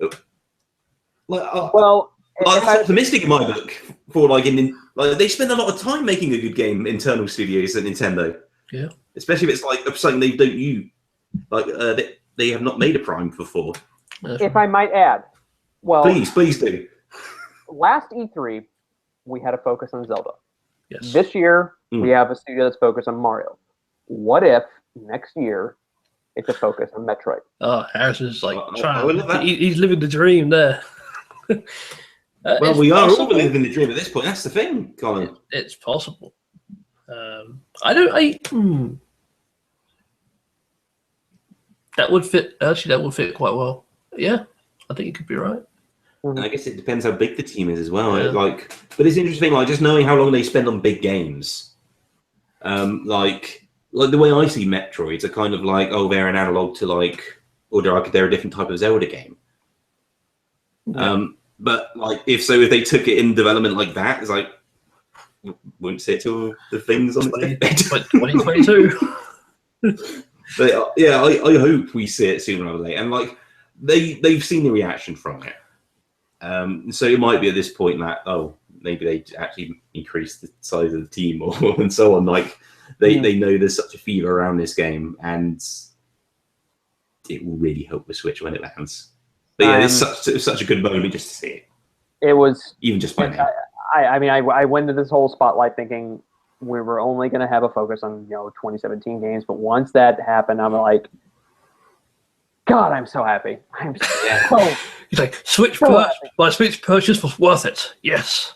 Well, that's optimistic in my book. For like they spend a lot of time making a good game, internal studios at Nintendo. Yeah, especially if it's like something they don't use, like they have not made a Prime before. If I might add, well, please do. Last E3, we had a focus on Zelda. Yes. This year, we have a studio that's focused on Mario. What if next year it's a focus on Metroid? Oh, Harrison's like he's living the dream there. Well, we are all living the dream at this point. That's the thing, Colin. It's possible. That would fit. Actually, that would fit quite well. Yeah, I think you could be right. I guess it depends how big the team is as well. Yeah. But it's interesting, like just knowing how long they spend on big games. Like the way I see Metroids are kind of like, oh, they're an analog to or they're a different type of Zelda game. Yeah. But if they took it in development like that, it's like won't see it till the things on the 2022. But yeah, I hope we see it sooner or later. And they've seen the reaction from it. So it might be at this point that maybe they actually increase the size of the team and so on. Like they know there's such a fever around this game, and it will really help the Switch when it lands. But yeah, it's such a good moment just to see it. It was even just by now. I went into this whole spotlight thinking we were only going to have a focus on 2017 games, but once that happened, I'm like, God, I'm so happy. I'm so. He's like, my Switch purchase was worth it. Yes.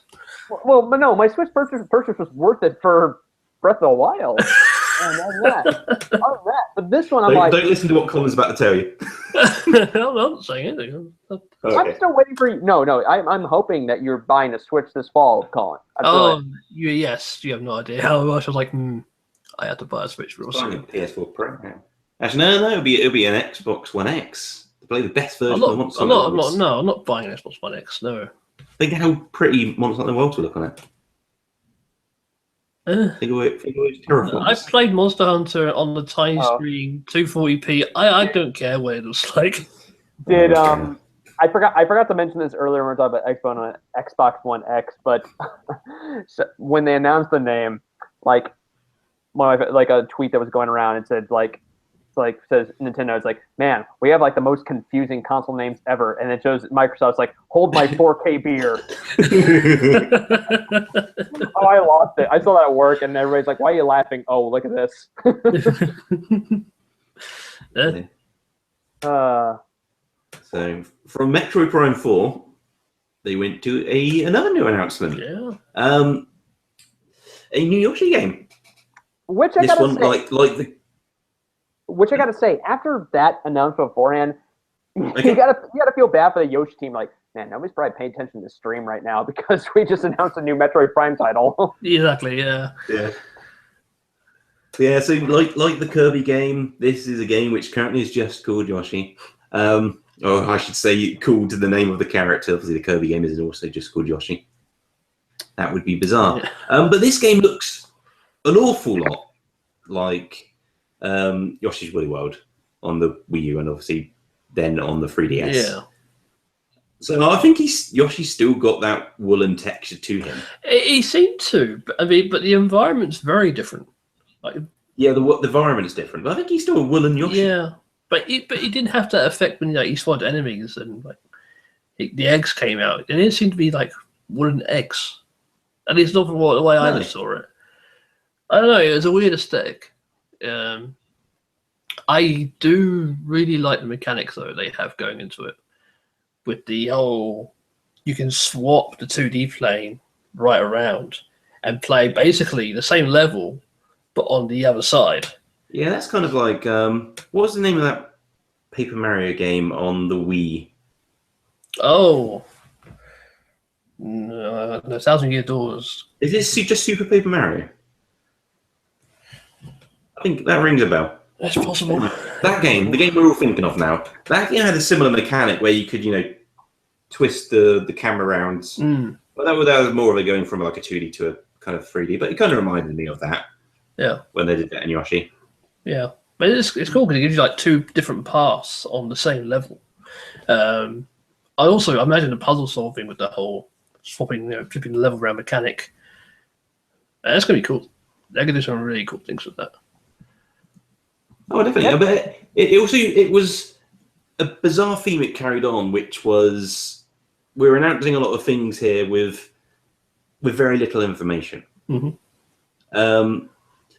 Well, but no, my Switch purchase was worth it for Breath of the Wild. And other than that, but this one, don't listen to what Colin's about to tell you. I'm not saying anything. Okay. I'm still waiting for you. No, I'm hoping that you're buying a Switch this fall, Colin. Yes, you have no idea how much I was like, I had to buy a Switch real soon. PS4 Pro. Yeah. Actually, no, it'll be an Xbox One X. Play the best version of Monster Hunter World. I'm not buying an Xbox One X. No. Think how pretty Monster Hunter World will look on it. Think of it terrifying. I played Monster Hunter on the tiny screen, 240p. I don't care what it looks like. Did I forgot to mention this earlier when we were talking about Xbox One X, but so when they announced the name, like a tweet that was going around, it said says Nintendo, it's like, man, we have like the most confusing console names ever, and it shows Microsoft's like, hold my 4K beer. I lost it. I saw that at work, and everybody's like, why are you laughing? Oh, look at this. So from Metroid Prime 4, they went to another new announcement. Yeah. A new Yoshi game. Which I gotta say, after that announcement beforehand, you gotta feel bad for the Yoshi team. Like, man, nobody's probably paying attention to the stream right now because we just announced a new Metroid Prime title. Exactly. Yeah. Yeah. Yeah. So, like the Kirby game, this is a game which currently is just called Yoshi. Or I should say, called to the name of the character. Obviously, the Kirby game is also just called Yoshi. That would be bizarre. Yeah. But this game looks an awful lot like Yoshi's Woolly World on the Wii U, and obviously then on the 3DS. Yeah. So I think Yoshi's still got that woolen texture to him. He seemed to, but the environment's very different. Yeah, the environment is different, but I think he's still a woolen Yoshi. Yeah, but he didn't have that effect when he fought enemies and the eggs came out. It didn't seem to be like woolen eggs. At least not from the way I saw it. I don't know. It was a weird aesthetic. I do really like the mechanics though they have going into it, with the whole you can swap the 2D plane right around and play basically the same level but on the other side. Yeah, that's kind of like what was the name of that Paper Mario game on the Wii? Oh, no, 1,000 Year Doors. Is this just Super Paper Mario? I think that rings a bell. That's possible. That game, the game we're all thinking of now, that had a similar mechanic where you could, twist the camera around. But that was more of a going from like a 2D to a kind of 3D. But it kind of reminded me of that. Yeah. When they did that in Yoshi. Yeah, but it's cool because it gives you like two different paths on the same level. I also imagine the puzzle solving with the whole swapping, flipping the level around mechanic. That's gonna be cool. They're gonna do some really cool things with that. Oh, definitely. Yeah. But it was a bizarre theme it carried on, which was we're announcing a lot of things here with very little information. Mm-hmm.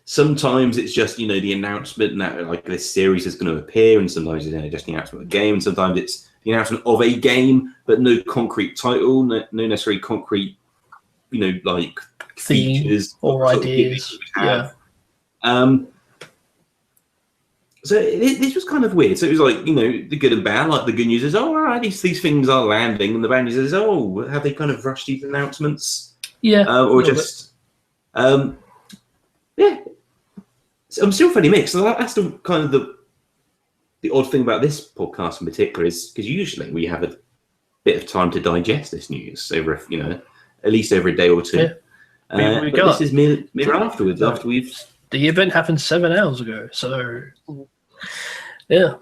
Sometimes it's just the announcement that like this series is going to appear, and sometimes it's just the announcement of a game, and sometimes it's the announcement of a game but no concrete title, no necessarily concrete like theme features or ideas. Yeah. So this was kind of weird. So it was like, the good and bad. Like the good news is, all right, these things are landing, and the bad news is, have they kind of rushed these announcements? Yeah. Or just, yeah. So I'm still fairly mixed. So that's still kind of the odd thing about this podcast in particular is because usually we have a bit of time to digest this news over, at least over a day or two. Yeah. But this is mere afterwards, after we've. The event happened 7 hours ago, so yeah.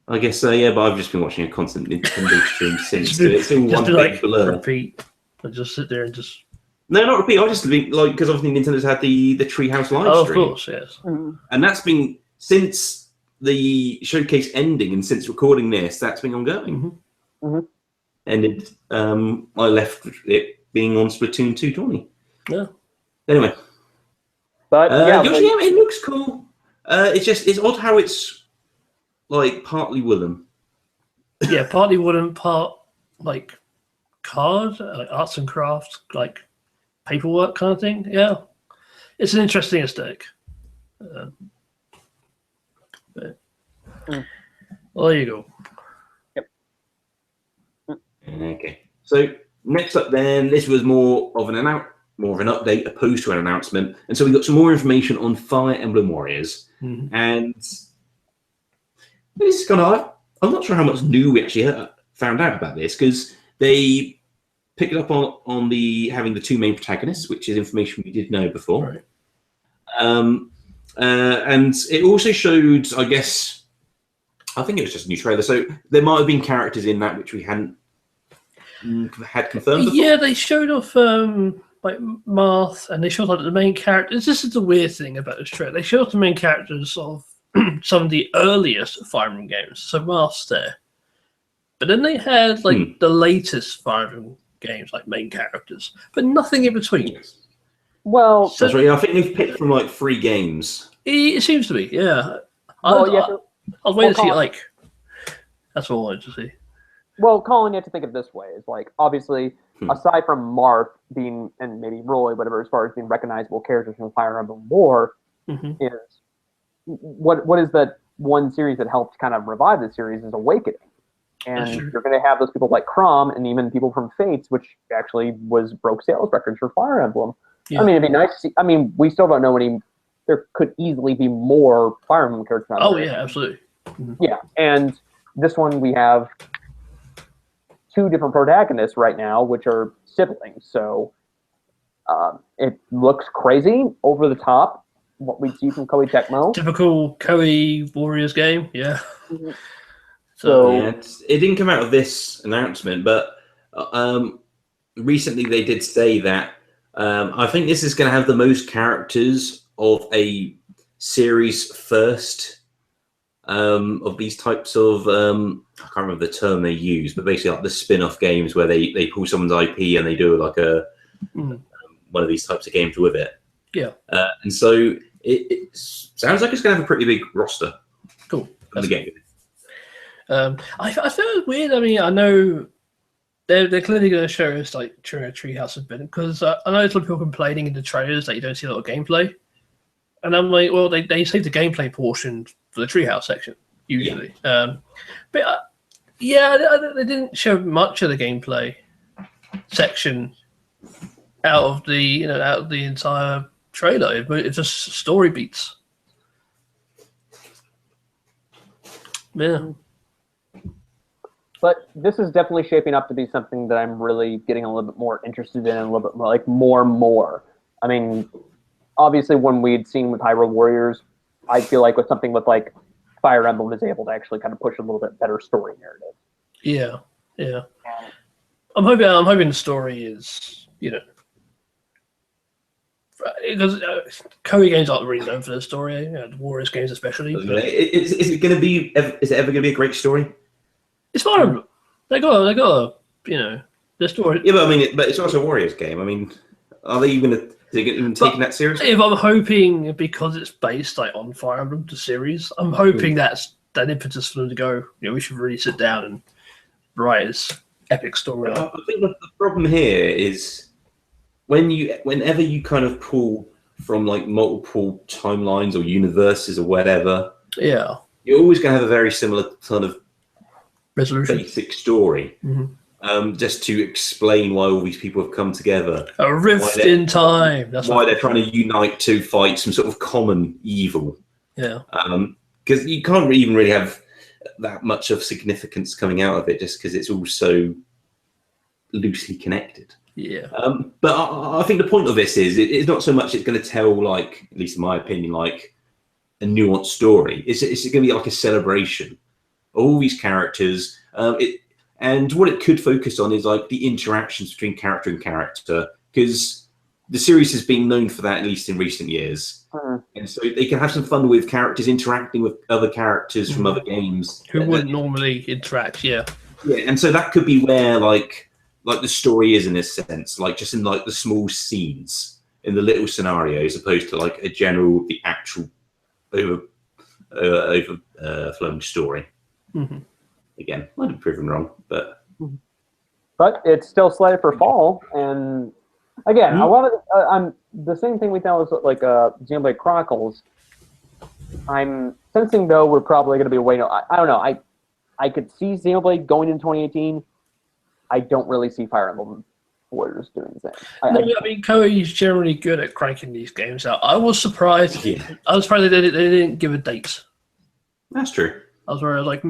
I guess so, yeah, but I've just been watching a constant Nintendo stream since. So it's all one Just big like blur. repeat and just sit there and just. No, not repeat. I just think like because obviously Nintendo's had the Treehouse live Oh, of stream, course, yes. and that's been since the showcase ending and since recording this. That's been ongoing. And I left it being on Splatoon 220. Yeah. Anyway, But yeah, Yoshi, yeah, it looks cool. It's odd how it's like partly wooden. Yeah, partly wooden, part like card, like arts and crafts, like paperwork kind of thing. Yeah, it's an interesting aesthetic. Well, there you go. Okay. So next up, then, this was more of an update opposed to an announcement, and so we got some more information on Fire Emblem Warriors, and this is kind of. I'm not sure how much new we actually found out about this because they picked it up on the having the two main protagonists, which is information we did know before. Right. And it also showed, I guess, I think it was just a new trailer, so there might have been characters in that which we hadn't had confirmed before. Yeah, they showed off like Marth, and they showed like the main characters. This is the weird thing about this trailer. They showed off the main characters of some of the earliest Fire Emblem games. So Marth's there, but then they had like the latest Fire Emblem games, like main characters, but nothing in between. Yes. well, That's right. Yeah, I think they've picked from like 3 games. It seems to be, yeah. well, you have to, I was waiting to see Colin- like. That's what I wanted to see. well, Colin, you have to think of it this way: is like obviously, aside from Marth being and maybe Roy, whatever, as far as being recognizable characters from Fire Emblem War, is what is that one series that helped kind of revive the series is Awakening. And you're going to have those people like Chrom and even people from Fates, which actually broke sales records for Fire Emblem. Yeah. I mean, it'd be nice to see. I mean, we still don't know any. There could easily be more Fire Emblem characters out there. Oh yeah, absolutely. Yeah, and this one we have 2 different protagonists right now, which are siblings. So it looks crazy, over the top. What we see from Koei Tecmo. Typical Koei Warriors game, yeah. So Yeah, it didn't come out of this announcement, but recently they did say that I think this is going to have the most characters of a series first of these types of I can't remember the term they use, but basically like the spin-off games where they pull someone's IP and they do like a one of these types of games with it. Yeah. And so it sounds like it's going to have a pretty big roster. Cool. Of the game. I feel it's weird. I mean, I know they're clearly going to show us like Treehouse of Been, because I know there's a lot of people complaining in the trailers that you don't see a lot of gameplay, and I'm like, well, they save the gameplay portion for the Treehouse section usually. Yeah. But they didn't show much of the gameplay section out of the entire trailer. It's just story beats. Yeah. But this is definitely shaping up to be something that I'm really getting a little bit more interested in, a little bit more, like more. I mean, obviously when we'd seen with Hyrule Warriors, I feel like with something with like Fire Emblem is able to actually kind of push a little bit better story narrative. Yeah, yeah. I'm hoping the story is, because Koei games aren't really known for their story, the Warriors games especially. Is it going to be? Is it ever going to be a great story? It's Fire Emblem. They got their story. Yeah, but I mean, but it's also a Warriors game. I mean, are they even taking that seriously? If I'm hoping, because it's based like on Fire Emblem, the series, I'm hoping that's that impetus for them to go. We should really sit down and write this epic story. I think the problem here is whenever you kind of pull from like multiple timelines or universes or whatever, yeah, you're always going to have a very similar kind of resolution, basic story, just to explain why all these people have come together. A rift in time. That's why they're trying to unite to fight some sort of common evil. Yeah. Because you can't even really have that much of significance coming out of it, just because it's all so loosely connected. Yeah. But I think the point of this is it's not so much it's going to tell, like, at least in my opinion, like a nuanced story. It's going to be like a celebration all these characters. And what it could focus on is like the interactions between character and character, because the series has been known for that, at least in recent years. And so they can have some fun with characters interacting with other characters from other games who wouldn't normally interact. Yeah, and so that could be where like the story is in this sense, like just in like the small scenes, in the little scenarios, opposed to like the actual overflowing story. Again, might have proven wrong, but it's still slated for fall. And again, I wanted. I'm the same thing we thought was like Xenoblade Chronicles. I'm sensing though we're probably going to be waiting. I don't know. I could see Xenoblade going in 2018. I don't really see Fire Emblem Warriors doing the same. I mean, Koei's generally good at cranking these games out. I was surprised. I was surprised they didn't give a date. That's true. I was like,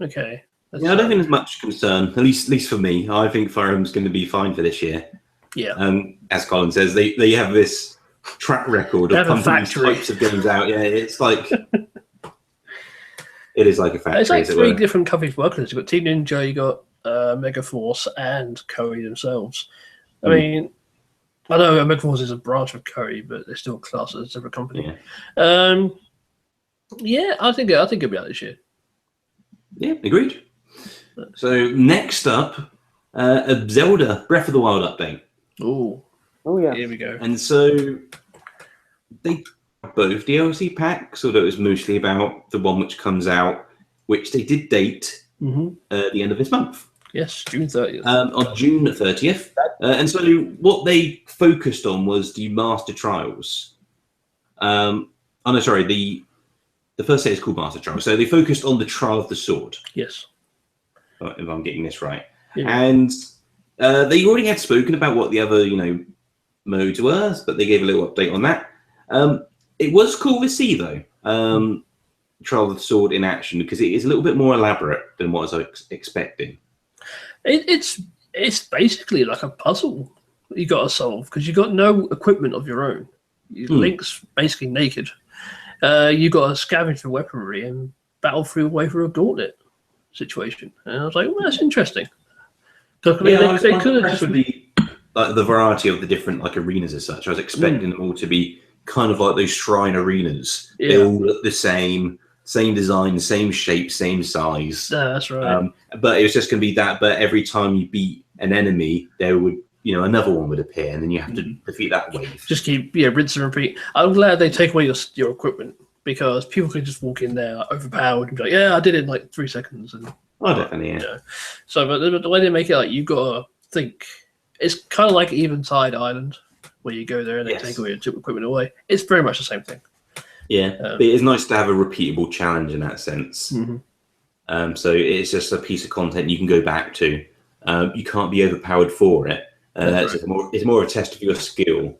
okay. I don't think there's much concern, at least for me. I think Fire Emblem's going to be fine for this year. Yeah. As Colin says, they have this track record of pumping these types of games out. Yeah, it's like it is like a factory. It's like three different companies working. You've got Team Ninja, you got Megaforce, and Koei themselves. I mean, I know Megaforce is a branch of Koei, but they're still classed as a separate company. Yeah, I think it'll be out this year. Yeah, agreed. So next up, a Zelda Breath of the Wild update. Oh yeah. Here we go. And so they both DLC packs, although it was mostly about the one which comes out, which they did date the end of this month. Yes, June 30th. On June 30th. And so what they focused on was the Master Trials. The first set is called Master Trials. So they focused on the Trial of the Sword. Yes. If I'm getting this right. Yeah. And they already had spoken about what the other, modes were, but they gave a little update on that. It was cool to see, though, Trial of the Sword in action, because it is a little bit more elaborate than what I was expecting. It's basically like a puzzle you got to solve, because you got no equipment of your own. Link's basically naked. You got to scavenge for weaponry and battle through your way through a gauntlet situation. And I was like, well, that's interesting. They could have just the variety of the different arenas as such. I was expecting them all to be kind of like those shrine arenas. They all look the same design, same shape, same size. That's right. But it was just going to be that. But every time you beat an enemy, there would another one would appear, and then you have to defeat that wave. Just keep rinse and repeat. I'm glad they take away your equipment, because people can just walk in there overpowered and be like, yeah, I did it in like 3 seconds. And definitely, yeah. So, but the way they make it, you've got to think. It's kind of like Eventide Island, where you go there and they take all your equipment away. It's very much the same thing. Yeah, but it's nice to have a repeatable challenge in that sense. So it's just a piece of content you can go back to. You can't be overpowered for it. It's more a test of your skill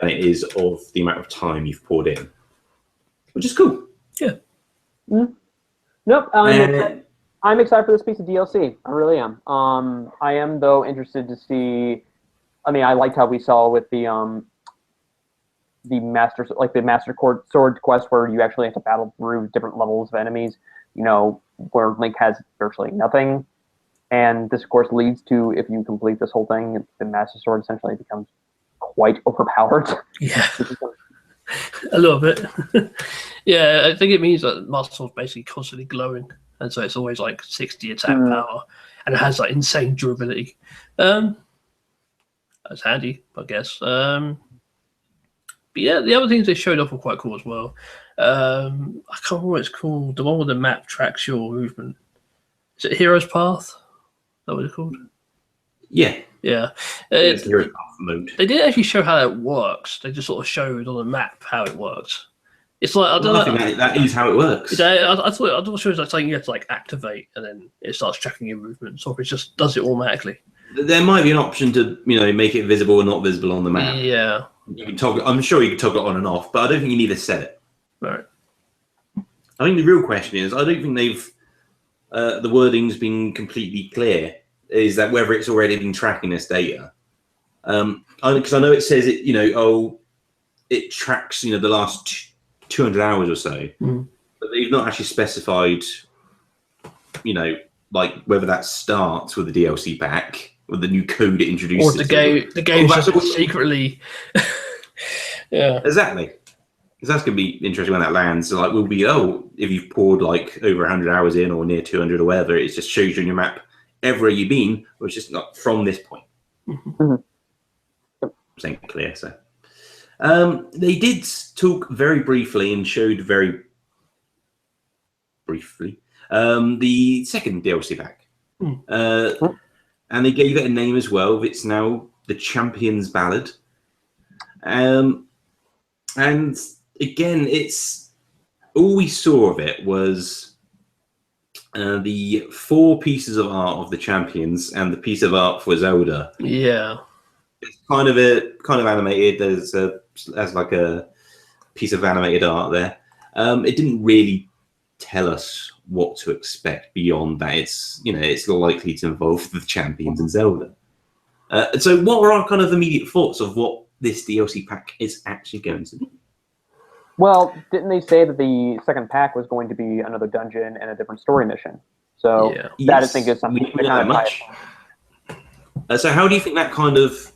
than it is of the amount of time you've poured in, which is cool. Yeah. Nope. I'm excited for this piece of DLC. I really am. I am though interested to see. I mean, I liked how we saw with the master sword quest, where you actually have to battle through different levels of enemies. Where Link has virtually nothing, and this of course leads to, if you complete this whole thing, the master sword essentially becomes quite overpowered. Yeah. A little bit. Yeah, I think it means that Master Sword's basically constantly glowing, and so it's always like 60 attack power, and it has like insane durability. That's handy, I guess. But yeah, the other things they showed off were quite cool as well. I can't remember what it's called. The one where the map tracks your movement. Is it Hero's Path? Is that what it's called? Yeah. Yeah. It's Hero's Path mode. They didn't actually show how it works. They just sort of showed on the map how it works. It's like, I don't know. I think that is how it works. I thought it was like something you have to activate, and then it starts tracking your movements, or it just does it automatically. There might be an option to make it visible or not visible on the map. Yeah. You can toggle. I'm sure you can toggle it on and off, but I don't think you need to set it. Right. I think the real question is, I don't think they've the wording's been completely clear. Is that whether it's already been tracking this data? Because I know it says it. It tracks the last 200 hours or so, but they've not actually specified like whether that starts with the DLC pack with the new code it Or introduces, the game that's just all- secretly. Yeah. exactly. Because that's going to be interesting when that lands. So, like, we'll be if you've poured like over 100 hours in or near 200 or whatever, it just shows you on your map everywhere you've been, or it's just not from this point. Mhm. Saying clear. So they did talk very briefly and showed very briefly the second DLC pack, and they gave it a name as well. It's now the Champions Ballad, and again, it's all we saw of it was the 4 pieces of art of the champions and the piece of art for Zelda. Yeah. It's kind of animated. There's like a piece of animated art there. It didn't really tell us what to expect beyond that. It's likely to involve the champions and Zelda. So, what were our kind of immediate thoughts of what this DLC pack is actually going to be? Well, didn't they say that the second pack was going to be another dungeon and a different story mission? So Yeah. I think is something we know that much. So, how do you think that kind of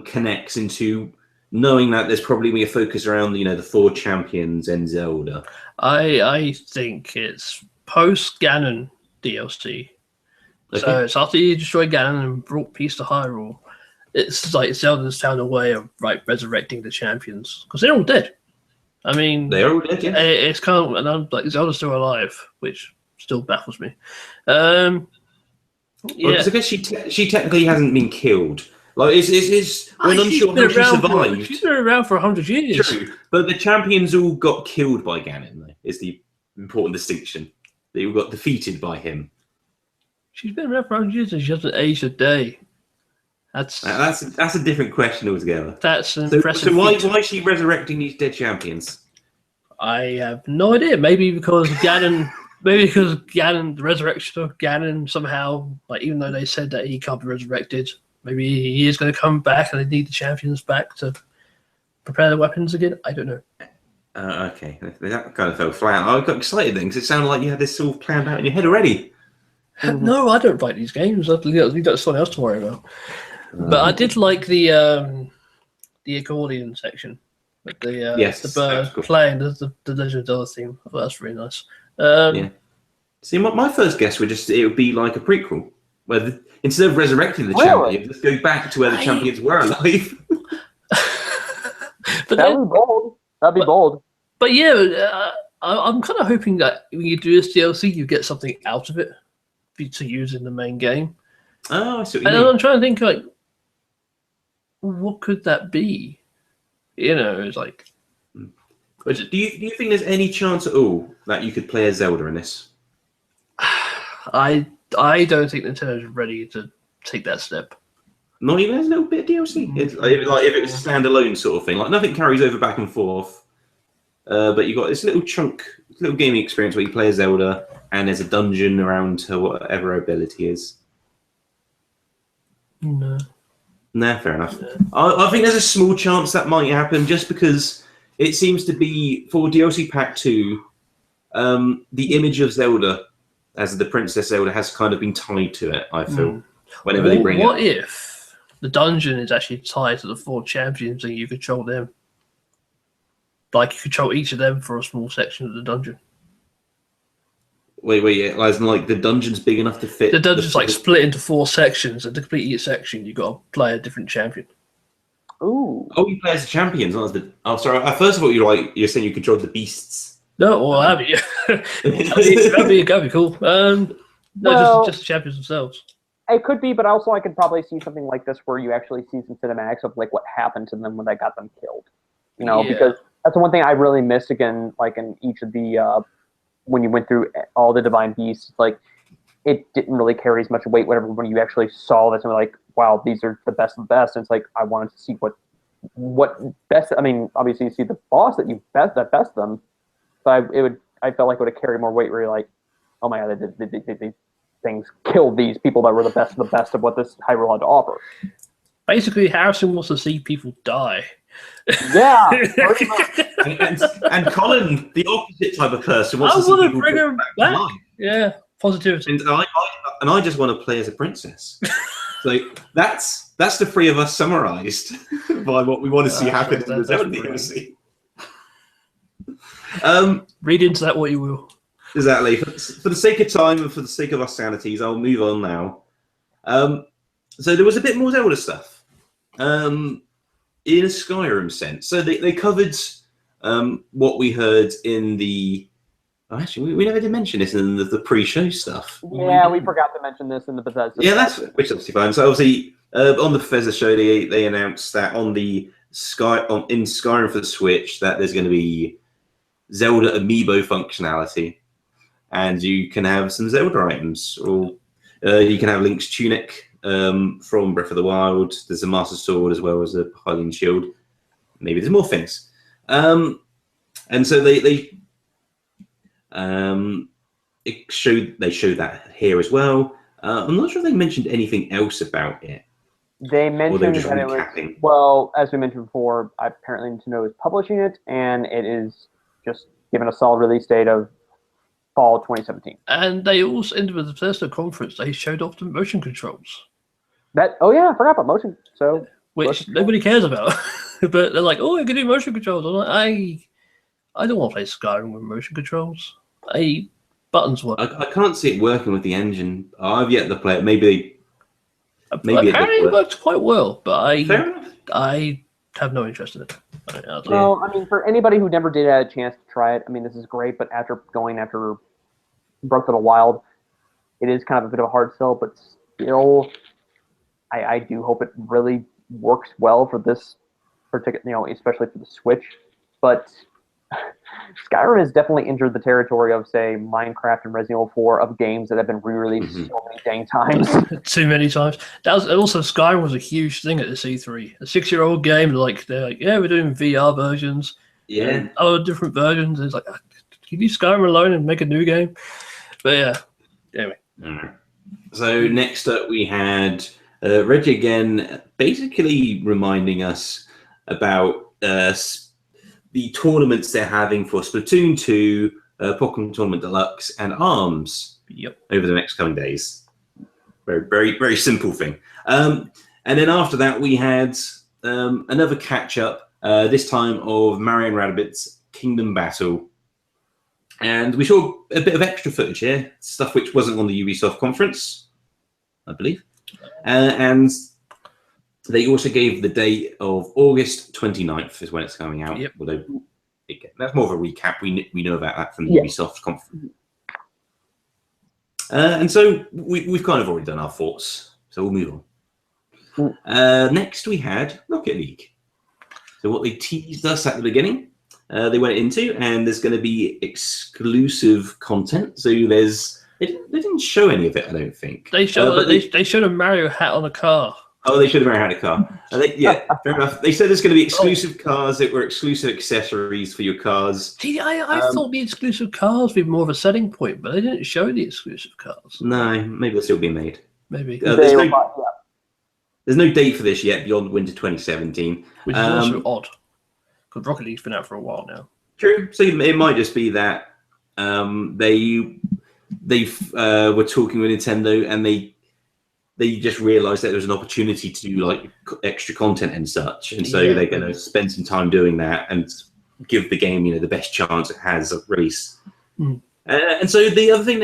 connects into knowing that there's probably going to be a focus around the 4 champions and Zelda? I think it's post Ganon DLC. Okay. So it's after you destroy Ganon and brought peace to Hyrule. It's like Zelda's found a way of resurrecting the champions because they're all dead. I mean, They're all dead, yeah. it's kind of, and I'm like, Zelda's still alive, which still baffles me. Yeah, Because I guess she technically hasn't been killed. Like, we're not sure how she survived. She's been around for 100 years. True, but the champions all got killed by Ganon. Though, is the important distinction. They all got defeated by him. She's been around for 100 years and she hasn't aged a day. That's a different question altogether. That's an So impressive. why feat. is she resurrecting these dead champions? I have no idea. Maybe because Ganon, the resurrection of Ganon somehow, like even though they said that he can't be resurrected, maybe he is going to come back and they need the champions back to prepare the weapons again. I don't know. Okay, that kind of fell flat. I got excited then because it sounded like you had this all planned out in your head already. No, I don't write these games. I leave that to someone else to worry about. But I did like the accordion section. With the Yes, the that bird was cool. playing the Legend of Zelda theme. I thought that's really nice. Yeah. See, my first guess would be like a prequel, where instead of resurrecting the champions, let's go back to where the champions were alive. But That'd be bold. That'd be bold. But yeah, I'm kind of hoping that when you do this DLC, you get something out of it to use in the main game. Oh, I see what And you mean. I'm trying to think, like, what could that be? It's like... But do you think there's any chance at all that you could play as Zelda in this? I don't think Nintendo's ready to take that step. Not even as a little bit of DLC. It's like if it was a standalone sort of thing, like nothing carries over back and forth. But you got this little gaming experience where you play as Zelda, and there's a dungeon around her whatever her ability is. No. Nah, fair enough. I think there's a small chance that might happen, just because it seems to be for DLC Pack 2. The image of Zelda as the Princess Zelda has kind of been tied to it. I feel whenever they bring What it. if the dungeon is actually tied to the 4 champions and you control them? Like you control each of them for a small section of the dungeon. Wait, yeah, as in, like the dungeon's big enough to fit. The dungeon's like split into 4 sections, and to complete each section, you've got to play a different champion. Ooh. Oh, you play as the champions, not as the. Oh, sorry. First of all, you're saying you control the beasts. No, or have you? that'd be cool. Just the champions themselves. It could be, but also I could probably see something like this where you actually see some cinematics of like what happened to them when they got them killed. Yeah. Because that's the one thing I really missed again, like in each of the when you went through all the divine beasts, like it didn't really carry as much weight whatever when you actually saw this and were like, wow, these are the best of the best. And it's like I wanted to see what best. I mean, obviously you see the boss that best them, but I felt like it would have carried more weight where you're like, oh my god, these things killed these people that were the best of the best of what this Hyrule had to offer. Basically, Harrison wants to see people die. Yeah, pretty much. and Colin, the opposite type of person, wants I to see want to people bring brought him to back. life. Yeah, Positivity. And I just want to play as a princess. So that's the three of us summarized by what we want to see happen in the Zelda DLC. Read into that what you will. Exactly. For the sake of time and for the sake of our sanities, I'll move on now. So there was a bit more Zelda stuff in a Skyrim sense. So they covered what we heard in the... Oh, actually, we never did mention this in the pre-show stuff. Yeah, we forgot to mention this in the Bethesda. Yeah, which is obviously fine. So obviously, on the Bethesda show, they announced that in Skyrim for the Switch, that there's going to be Zelda amiibo functionality, and you can have some Zelda items, or you can have Link's tunic from Breath of the Wild. There's a Master Sword as well as a Hylian shield. Maybe there's more things. And so they showed that here as well. I'm not sure if they mentioned anything else about it. They mentioned just that it was, recapping. well, as we mentioned before, apparently Nintendo is publishing it, and it is just given a solid release date of fall 2017. And they also, in the Bethesda conference, they showed off the motion controls. Oh yeah, I forgot about motion. So Which nobody cares about. But they're like, oh, I can do motion controls. I'm like, I don't want to play Skyrim with motion controls. Buttons work. I can't see it working with the engine. I've yet to play it. Maybe Apparently it works quite well, but Fair enough. I have no interest in it. Well, I mean, for anybody who never did have a chance to try it, I mean, this is great. But after Breath of the Wild, it is kind of a bit of a hard sell. But still, I do hope it really works well for this particular, especially for the Switch. But Skyrim has definitely entered the territory of, say, Minecraft and Resident Evil 4 of games that have been re-released so many dang times. Too many times. Also, Skyrim was a huge thing at the C3. A 6-year-old game, they're like, yeah, we're doing VR versions. Yeah. And other different versions. It's like, can you leave Skyrim alone and make a new game? But yeah, anyway. So next up we had Reggie again, basically reminding us about the tournaments they're having for Splatoon 2, Pokemon Tournament Deluxe, and ARMS over the next coming days. Very, very, very simple thing. And then after that, we had another catch-up, this time of Mario and Rabbids Kingdom Battle. And we saw a bit of extra footage here, stuff which wasn't on the Ubisoft conference, I believe. And they also gave the date of August 29th is when it's coming out. Yep. Although that's more of a recap. We know about that from the Ubisoft conference. And so we've kind of already done our thoughts. So we'll move on. Next we had Rocket League. So what they teased us at the beginning, they went into, and there's going to be exclusive content. So they didn't show any of it, I don't think. They showed a Mario hat on a car. Oh, they should have had a car. Fair enough. They said there's going to be exclusive cars that were exclusive accessories for your cars. See, I thought the exclusive cars would be more of a selling point, but they didn't show the exclusive cars. No, maybe they'll still be made. Maybe. There's no date for this yet beyond winter 2017. Which is also odd, because Rocket League's been out for a while now. True. So it might just be that they were talking with Nintendo, and they just realized that there was an opportunity to do like extra content and such, and so they're going to spend some time doing that and give the game, the best chance it has of release. And so the other thing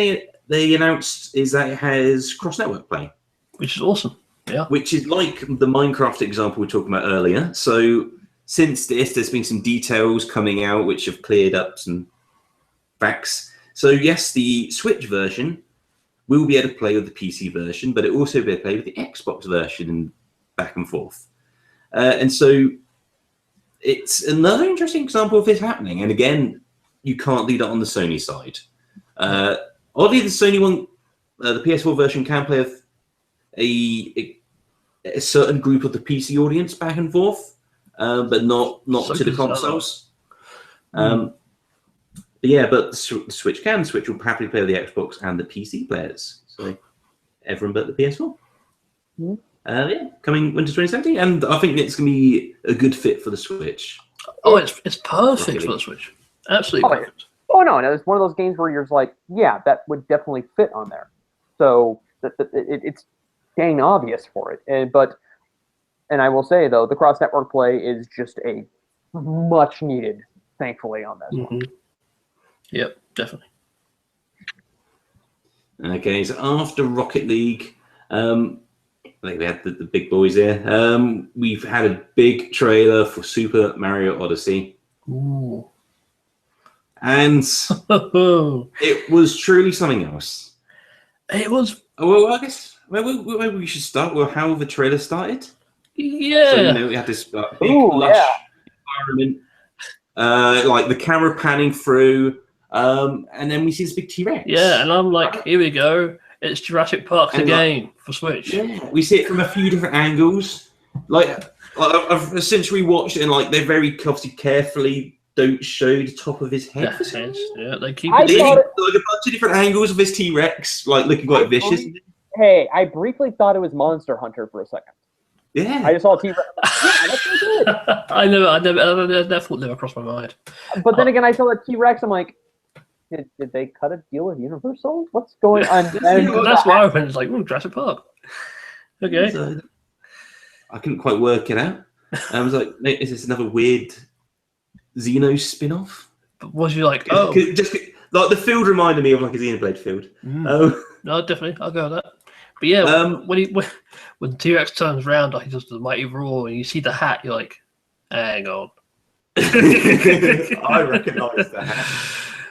they announced is that it has cross-network play, which is awesome. Yeah, which is like the Minecraft example we were talking about earlier. So since there's been some details coming out which have cleared up some facts. So yes, the Switch version will be able to play with the PC version, but it also will be able to play with the Xbox version and back and forth. And so it's another interesting example of this happening. And again, you can't do that on the Sony side. Oddly, the Sony one, the PS4 version can play with a certain group of the PC audience back and forth, but not so to the consoles. But the Switch can. Switch will happily play with the Xbox and the PC players. So everyone but the PS4. Coming winter 2017, and I think it's going to be a good fit for the Switch. Oh, it's perfect for the Switch. Absolutely perfect. Oh no, it's one of those games where you're just like, yeah, that would definitely fit on there. So it's dang obvious for it. And I will say though, the cross network play is just a much needed, thankfully, on this one. Yep, definitely. Okay, so after Rocket League, I think we had the big boys here. We've had a big trailer for Super Mario Odyssey. Ooh. And it was truly something else. It was. Well, I guess maybe we should start with how the trailer started. Yeah. So, we had this big, lush environment, like the camera panning through, and then we see this big T-Rex. Yeah, and I'm like, here we go. It's Jurassic Park the game for Switch. Yeah, we see it from a few different angles. Like I've essentially watched it, and like they're very obviously carefully don't show the top of his head. Yeah, they keep like a bunch of different angles of his T-Rex, like looking quite vicious. Hey, I briefly thought it was Monster Hunter for a second. Yeah, I just saw a T-Rex. Yeah, that's so good. I never that thought never crossed my mind. But then again, I saw that T-Rex. I'm like, did they cut a deal with Universal? What's going on? That's why I went. It's like, Jurassic Park. Okay. So, I couldn't quite work it out. I was like, is this another weird Xeno spin-off? But was you like, just like the field reminded me of like a Xenoblade field. No, definitely, I'll go with that. But yeah, when T-Rex turns around, like he does the mighty roar, and you see the hat, you're like, hang on. I recognise the hat.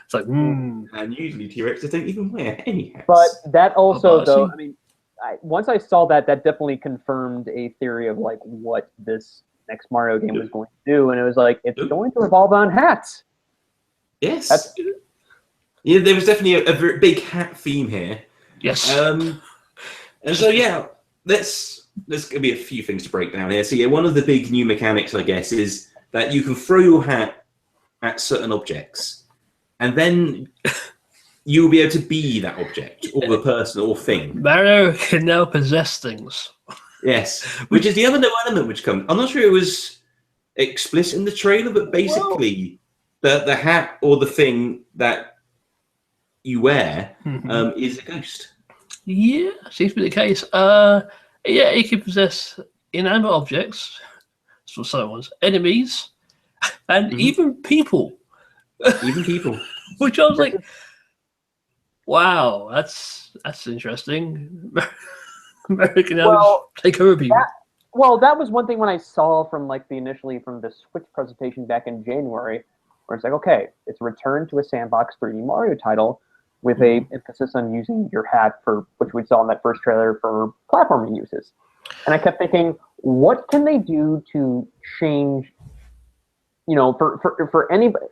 It's like, And usually T-Rexes don't even wear any hats. But that also, though, I mean, once I saw that definitely confirmed a theory of like what this next Mario game was going to do, and it was like it's going to revolve on hats. Yes. Yeah, there was definitely a very big hat theme here. Yes. And so there's going to be a few things to break down here. So one of the big new mechanics, I guess, is that you can throw your hat at certain objects, and then you'll be able to be that object or the person or thing. Mario can now possess things. Yes, which is the other new element which comes. I'm not sure it was explicit in the trailer, but basically the hat or the thing that you wear is a ghost. Yeah, seems to be the case. Yeah, it can possess inanimate objects, so some ones, enemies, and even people. Even people. Which I was like, wow, that's interesting. American take over people. That was one thing when I saw from like initially from the Switch presentation back in January, where it's like, okay, it's a return to a sandbox 3D Mario title with a emphasis on using your hat for which we saw in that first trailer for platforming uses. And I kept thinking, what can they do to change? You know, for anybody,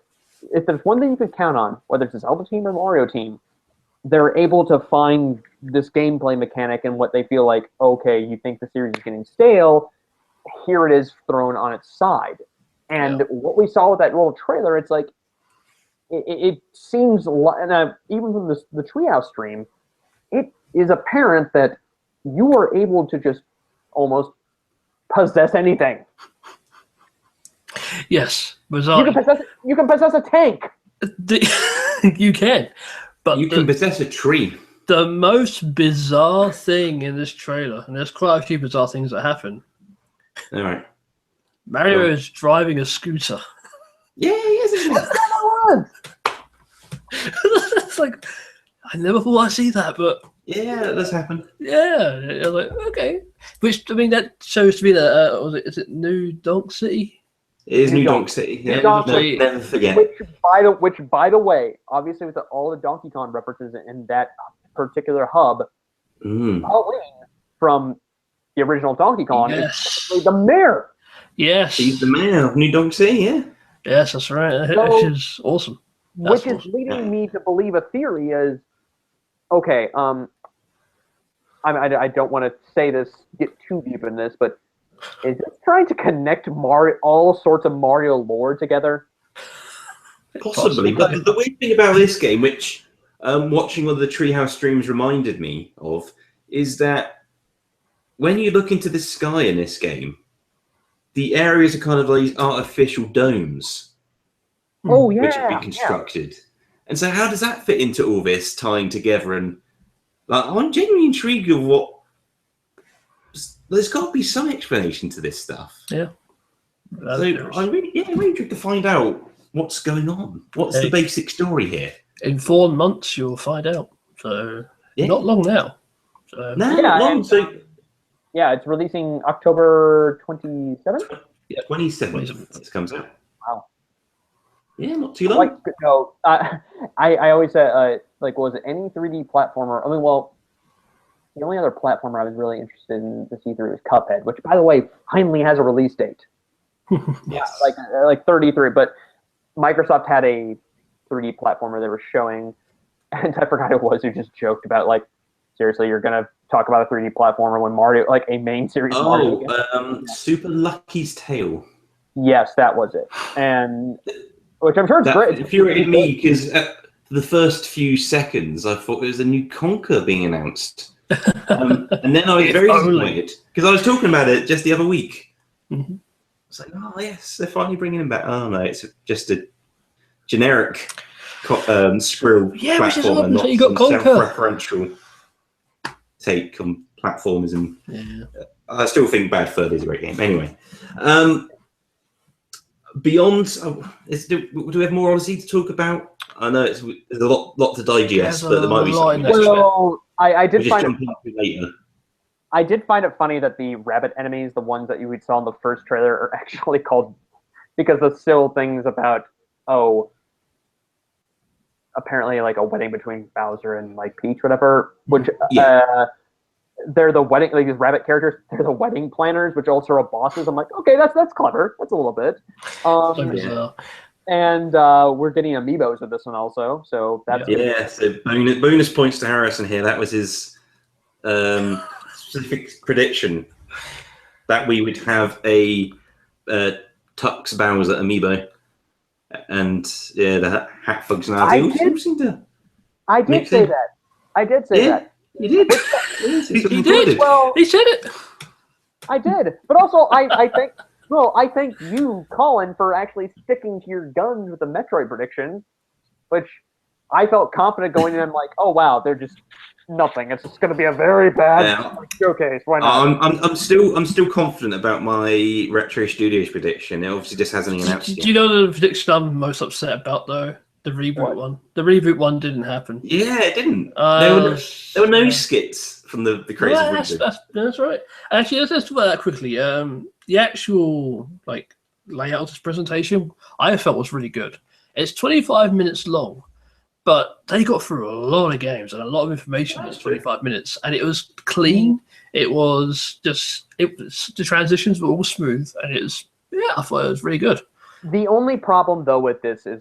if there's one thing you could count on, whether it's a Zelda team or Mario team, they're able to find this gameplay mechanic and what they feel like, okay, you think the series is getting stale, here it is thrown on its side. And what we saw with that little trailer, it's like, it seems, and even from the Treehouse stream, it is apparent that you are able to just almost possess anything. Yes, bizarre. You can possess a tank. You can. But you can possess a tree. The most bizarre thing in this trailer, and there's quite a few bizarre things that happen. All right. Mario is driving a scooter. Yeah, yes, it's like, I never thought I'd see that, but yeah, that does happen. Yeah, I was like, okay. Which, I mean, that shows to me that, is it New Donk City? It is New Donk City. Yeah, never forget. Which, by the way, obviously with all the Donkey Kong references in that particular hub, Pauline from the original Donkey Kong is the mayor. Yes. He's the mayor of New Donk City, yeah. Yes, that's right. Which is awesome. Which is leading me to believe a theory is, okay, I don't want to say this, get too deep in this, but is it trying to connect all sorts of Mario lore together? Possibly, but the weird thing about this game, which watching one of the Treehouse streams reminded me of, is that when you look into the sky in this game, the areas are kind of like these artificial domes. Oh, yeah. Which have been constructed. And so how does that fit into all this tying together? And like, I'm genuinely intrigued of what. There's got to be some explanation to this stuff. Yeah. So I'm really intrigued to find out what's going on. What's the basic story here? In 4 months, you'll find out. So not long now. So, no, not long. So yeah, it's releasing October 27th. Yeah, 27th. It comes out. Wow. Yeah, not too long. Like, no, I always said, like, was it any 3D platformer? I mean, well, the only other platformer I was really interested in to see through is Cuphead, which, by the way, finally has a release date. Yes. Like 33, but Microsoft had a 3D platformer they were showing, and I forgot it was, who just joked about, like, seriously, you're going to talk about a 3D platformer when Mario, like a main series Mario game? Super Lucky's Tale. Yes, that was it. And which I'm sure it's great. Infuriated me because the first few seconds I thought it was a new Conker being announced. And then I was very disappointed because I was talking about it just the other week. Mm-hmm. It's like, oh yes, they're finally bringing him back. Oh no, it's just a generic Skrill platformer, not you got some Conker. self-referential take on platformism. Yeah. I still think Bad Fur is a great game. Anyway, beyond, do we have more Odyssey to talk about? I know there's a lot to digest, but there might be something. Well, I did find it later. I did find it funny that the rabbit enemies, the ones that you would saw in the first trailer, are actually called, because there's still things about, apparently like a wedding between Bowser and like Peach, whatever, which they're the wedding, like these rabbit characters, they're the wedding planners, which also are bosses. I'm like, okay, that's clever. That's a little bit. And we're getting amiibos with this one also, so that's so bonus points to Harrison here. That was his specific prediction that we would have a Tux Bowser amiibo, and the hat functionality. I did say that. I did say that. You did. He did. Well, he said it. I did, but also I think. Well, I thank you, Colin, for actually sticking to your guns with the Metroid prediction, which I felt confident going in. I'm like, oh wow, they're just nothing. It's just going to be a very bad showcase. Why not? I'm still confident about my Retro Studios prediction. It obviously just hasn't announced yet. Do you know the prediction I'm most upset about though? The reboot one. The reboot one didn't happen. Yeah, it didn't. There were no skits from the crazy reboot. That's right. Actually, let's talk about that quickly. The actual layout of this presentation, I felt was really good. It's 25 minutes long, but they got through a lot of games and a lot of information in 25 minutes, and it was clean. It was the transitions were all smooth, and I thought it was really good. The only problem though with this is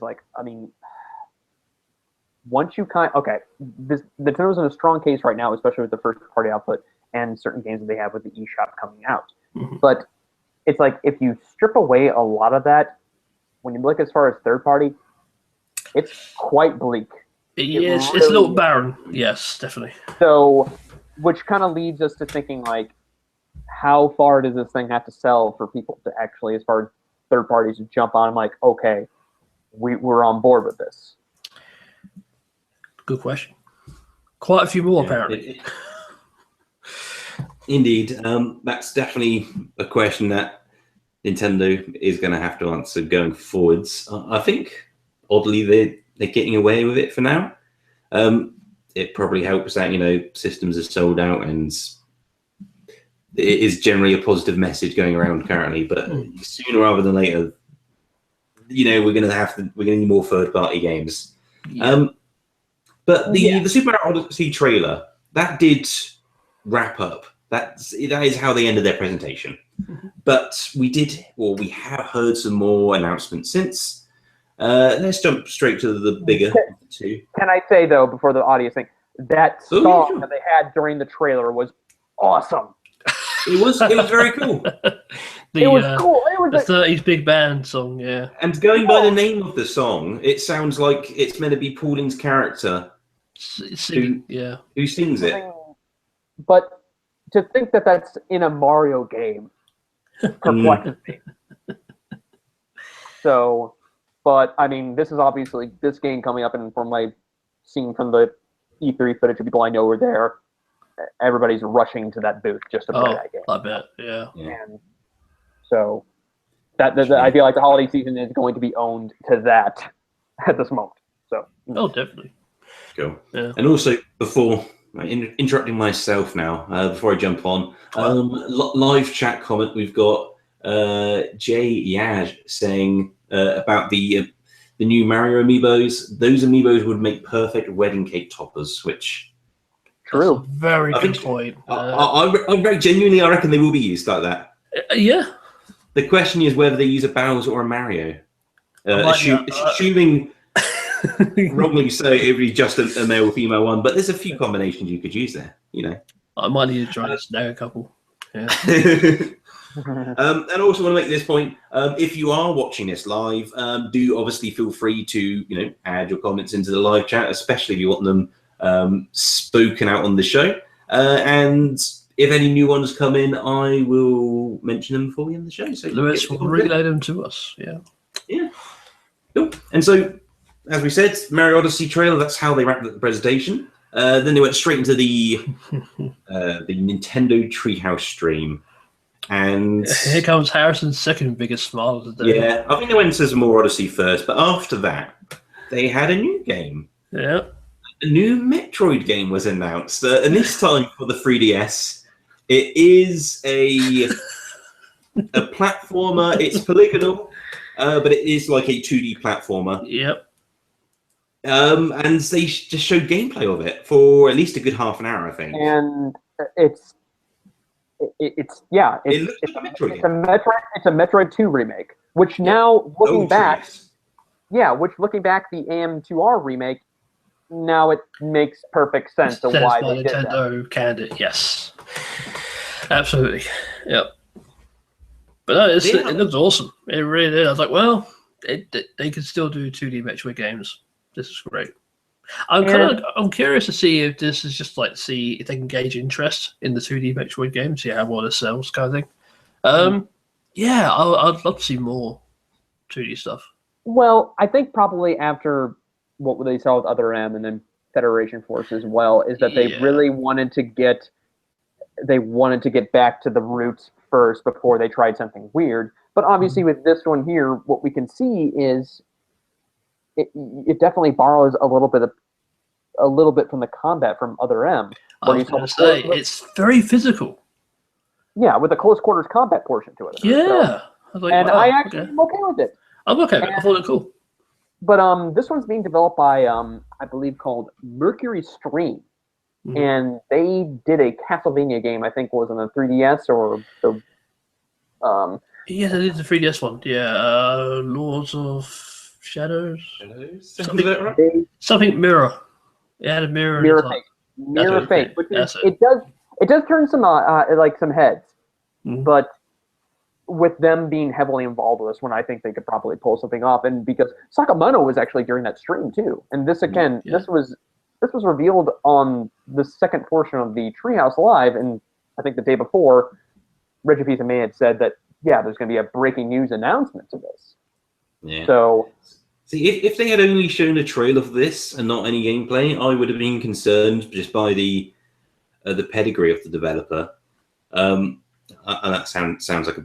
once you Nintendo's in a strong case right now, especially with the first party output and certain games that they have with the eShop coming out. Mm-hmm. But it's like if you strip away a lot of that, when you look as far as third party, it's quite bleak. Yes, it's a little barren. Yes, definitely. So, which kind of leads us to thinking how far does this thing have to sell for people to actually, as far as third parties, to jump on? I'm like, okay, we're on board with this. Good question. Quite a few more, apparently. Indeed. That's definitely a question that Nintendo is going to have to answer going forwards. I think, oddly, they're getting away with it for now. It probably helps that, systems are sold out, and it is generally a positive message going around currently. But sooner rather than later, we're going to need more third-party games. Yeah. But the Super Mario Odyssey trailer, that did wrap up. That is how they ended their presentation. But we have heard some more announcements since. Let's jump straight to the bigger two. Can I say, though, before the audience thing, that song that they had during the trailer was awesome. It was very cool. It was cool. It was the 30s big band song, yeah. And going by the name of the song, it sounds like it's meant to be Pauling's character who sings it. But to think that that's in a Mario game perplexes me. So, But I mean, this is obviously this game coming up, and from my seeing from the E3 footage of people I know were there, everybody's rushing to that booth just to play that game. I bet, yeah. And so that I feel like the holiday season is going to be owned to that at this moment. So Definitely. Cool. Yeah. And also, before interrupting myself now, before I jump on, live chat comment, we've got Jay Yaj saying about the new Mario amiibos. Those amiibos would make perfect wedding cake toppers, which... True. That's a very good point. I genuinely, I reckon they will be used like that. Yeah. The question is whether they use a Bowser or a Mario. Assuming wrongly so, it would be just a male female one, but there's a few combinations you could use there, you know. I might need to try this now, a couple. Yeah. And also want to make this point, if you are watching this live, do obviously feel free to, add your comments into the live chat, especially if you want them spoken out on the show. And if any new ones come in, I will mention them for you in the show. So Lewis will relay them to us. Yeah. Yeah. Cool. And so, as we said, Mario Odyssey trailer, that's how they wrapped up the presentation. Then they went straight into the Nintendo Treehouse stream. And here comes Harrison's second biggest smile of the day. Yeah, I think they went into some more Odyssey first, but after that, they had a new game. Yeah. A new Metroid game was announced, and this time for the 3DS. It is a platformer. It's polygonal, but it is like a 2D platformer. Yep. And they just showed gameplay of it for at least a good half an hour, I think. And it's a Metroid 2 remake, which now looking back, looking back, the AM2R remake, now it makes perfect sense of why they did that. Nintendo canned it, yes. Absolutely. Yep. But no, it looks awesome. It really did. I was like, well, they can still do 2D Metroid games. This is great. I'm curious to see if this is just like see if they can gauge interest in the 2D Metroid game, see how well it sells, kind of thing. Yeah, I'd love to see more 2D stuff. Well, I think probably after what they saw with Other M and then Federation Force as well, is that they really wanted to get back to the roots first before they tried something weird. But obviously with this one here, what we can see is it definitely borrows a little bit from the combat from Other M. I was going to say, it's very physical. Yeah, with a close quarters combat portion to it. Yeah. So, I was like, and wow, I actually am okay with it. I'm okay with it. I thought it was cool. But this one's being developed by, I believe, called Mercury Stream. Mm-hmm. And they did a Castlevania game, I think was on the 3DS or the... yeah, they did the 3DS one. Yeah, Lords of Shadows? Something Mirror. It had a mirror. Mirror Fate. Mirror Fate. Which it does turn some some heads, but with them being heavily involved with this one, I think they could probably pull something off. And because Sakamoto was actually during that stream too, and this again, this was revealed on the second portion of the Treehouse Live, and I think the day before, Reggie Fils-Aimé had said that there's going to be a breaking news announcement to this. Yeah. So, see, if they had only shown a trailer of this and not any gameplay, I would have been concerned just by the pedigree of the developer. And that sounds like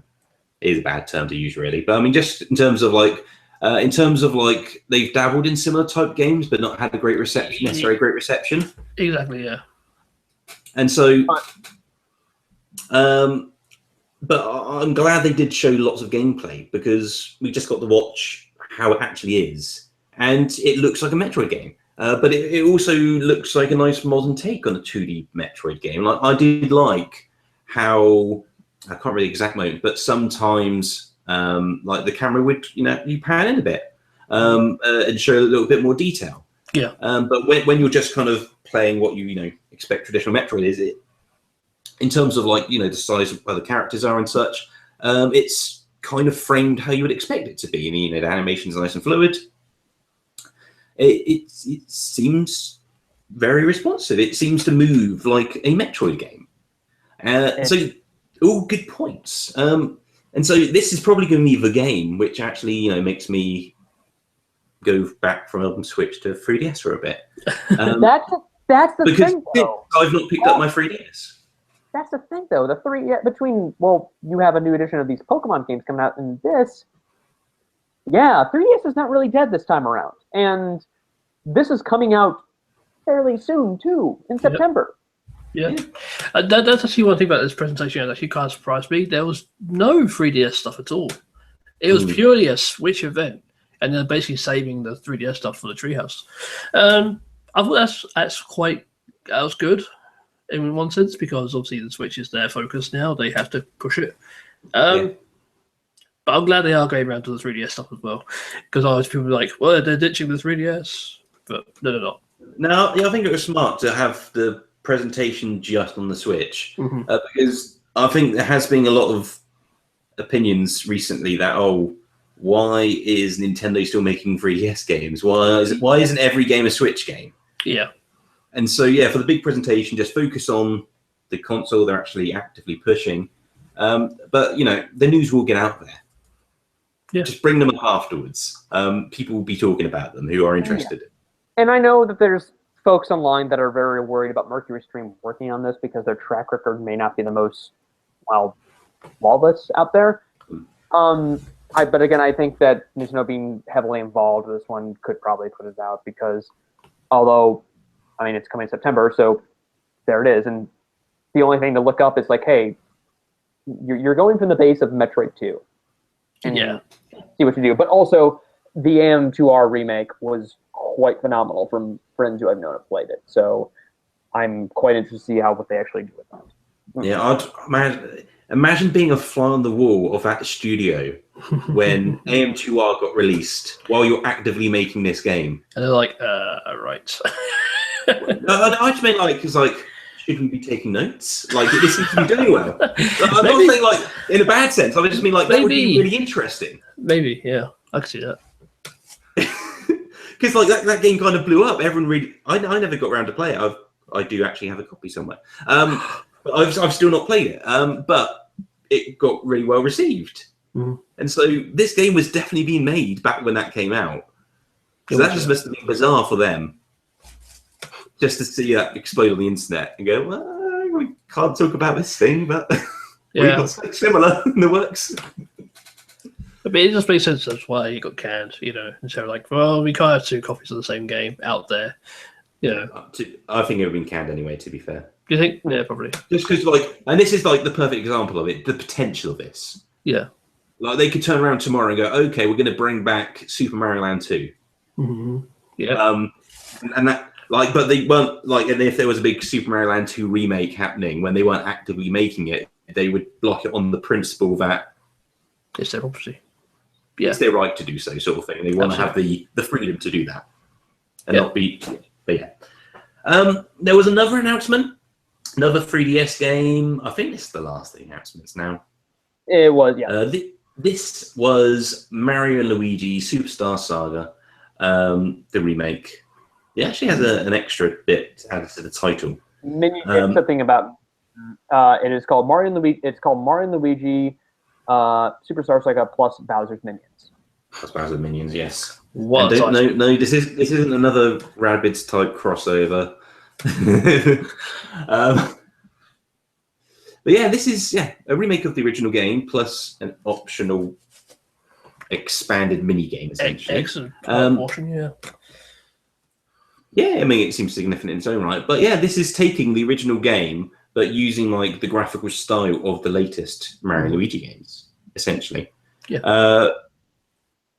is a bad term to use, really. But I mean, just in terms of they've dabbled in similar type games, but not had a great reception, necessarily great reception. Exactly, yeah. And so, but I'm glad they did show lots of gameplay because we just got to watch how it actually is, and it looks like a Metroid game. But it also looks like a nice modern take on a 2D Metroid game. Like I did like how I can't really exact moment, but sometimes like the camera would you pan in a bit and show a little bit more detail. Yeah. But when you're just kind of playing what you expect traditional Metroid is, it in terms of the size of where the characters are and such, it's kind of framed how you would expect it to be. I mean, the animation's nice and fluid. It seems very responsive. It seems to move like a Metroid game. So, all good points. And so this is probably going to be the game which actually makes me go back from Switch to 3DS for a bit. That's the Because thing, though. I've not picked up my 3DS. That's the thing, though. You have a new edition of these Pokemon games coming out, and this, 3DS is not really dead this time around. And this is coming out fairly soon, too, in September. Yeah. That's actually one thing about this presentation that actually kind of surprised me. There was no 3DS stuff at all. It was purely a Switch event, and they're basically saving the 3DS stuff for the Treehouse. I thought that was good in one sense, because obviously the Switch is their focus now. They have to push it. But I'm glad they are going around to the 3DS stuff as well, because I was people like, well, they're ditching the 3DS, but no, they're not. No, I think it was smart to have the presentation just on the Switch, because I think there has been a lot of opinions recently that, why is Nintendo still making 3DS games? Why isn't every game a Switch game? Yeah. And so, for the big presentation, just focus on the console they're actually actively pushing. But, the news will get out there. Yeah. Just bring them up afterwards. People will be talking about them who are interested. And I know that there's folks online that are very worried about Mercury Stream working on this because their track record may not be the most, flawless out there. But again, I think that Nintendo being heavily involved with this one could probably put it out, because although, it's coming in September, so there it is. And the only thing to look up is like, hey, you're going from the base of Metroid 2. And see what you do. But also, the AM2R remake was quite phenomenal from friends who I've known have played it. So I'm quite interested to see what they actually do with that. Yeah, imagine being a fly on the wall of that studio when AM2R got released while you're actively making this game. And they're like, right. I just meant should we be taking notes? This seems to be doing well. I'm not saying in a bad sense. I just mean that would be really interesting. Maybe, yeah, I can see that. Because that game kind of blew up. Everyone really, I never got around to play it. I do actually have a copy somewhere. But I've still not played it. But it got really well received. And so this game was definitely being made back when that came out. So that just must have been bizarre for them, just to see that explode on the internet and go, well, we can't talk about this thing, but we've got something similar in the works. It just makes sense that's why it got canned, instead of well, we can't have two copies of the same game out there, I think it would have been canned anyway, to be fair. Do you think? Yeah, probably. Just because, and this is the perfect example of it, the potential of this. Yeah. They could turn around tomorrow and go, okay, we're going to bring back Super Mario Land 2. Mm-hmm. Yeah. And that, but they weren't, and if there was a big Super Mario Land 2 remake happening, when they weren't actively making it, they would block it on the principle that it's their property. It's their right to do so, sort of thing. They want to have the freedom to do that and not be. But there was another announcement, another 3DS game. I think this is the last of the announcements now. It was, yeah. This was Mario and Luigi Superstar Saga, the remake. It actually has an extra bit added to the title. It's something about. It is called Mario and Luigi. It's called Mario and Luigi. Superstar Saga plus Bowser's Minions. Plus Bowser's Minions, yes. No, this isn't another Rabbids type crossover. But this is a remake of the original game plus an optional expanded mini game, essentially. Excellent portion, it seems significant in its own right. But this is taking the original game but using the graphical style of the latest Mario and Luigi games, essentially. Yeah.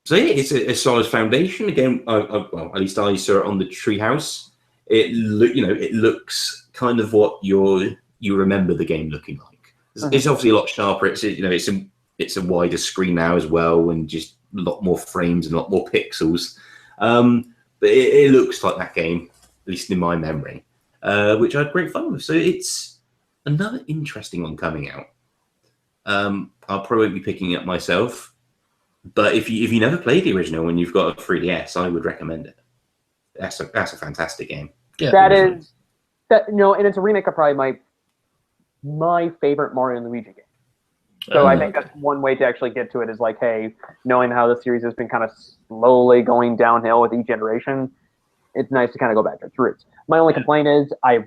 It's a solid foundation. Again, at least I saw it on the Treehouse. It looks kind of what you remember the game looking like. It's obviously a lot sharper. It's a wider screen now as well, and just a lot more frames and a lot more pixels. But it looks like that game, at least in my memory, which I had great fun with. So it's another interesting one coming out. I'll probably be picking it up myself, but if you never played the original and you've got a 3DS, I would recommend it. That's a fantastic game. Yeah, and it's a remake of probably my favorite Mario and Luigi game. So I think that's one way to actually get to it is like, hey, knowing how the series has been kind of slowly going downhill with each generation, it's nice to kind of go back to its roots. My only complaint is I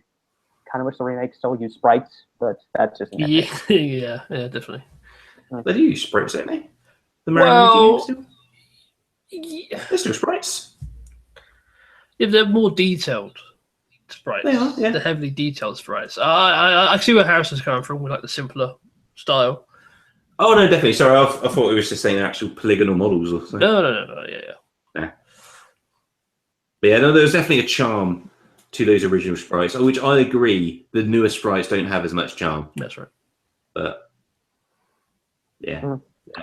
kind of wish the remake still used sprites, but that's just yeah, yeah, definitely. They do use sprites, don't they? The Mario games still? Yeah, They're still sprites. if they're more detailed sprites, They are, yeah. They're heavily detailed sprites. I see where Harrison's coming from with like the simpler style. Oh no, definitely. Sorry, I thought it was just saying actual polygonal models or something. No, yeah. But yeah, no, there's definitely a charm to those original sprites, which I agree. The newer sprites don't have as much charm. That's right. But yeah.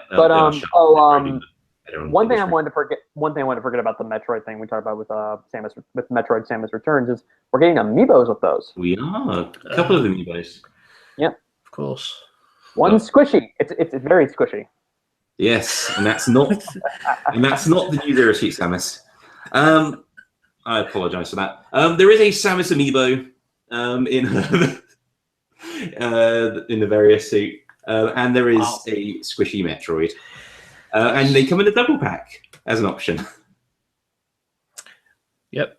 But one thing I wanted wanted to forget about the Metroid thing we talked about with Metroid Samus Returns is we're getting amiibos with those. We are a couple of amiibos. Yep, of course. One's squishy. It's very squishy. Yes, and that's not the new Zero Suit Samus. I apologise for that. There is a Samus amiibo in the various suit, and there is a squishy Metroid, and they come in a double pack as an option. Yep.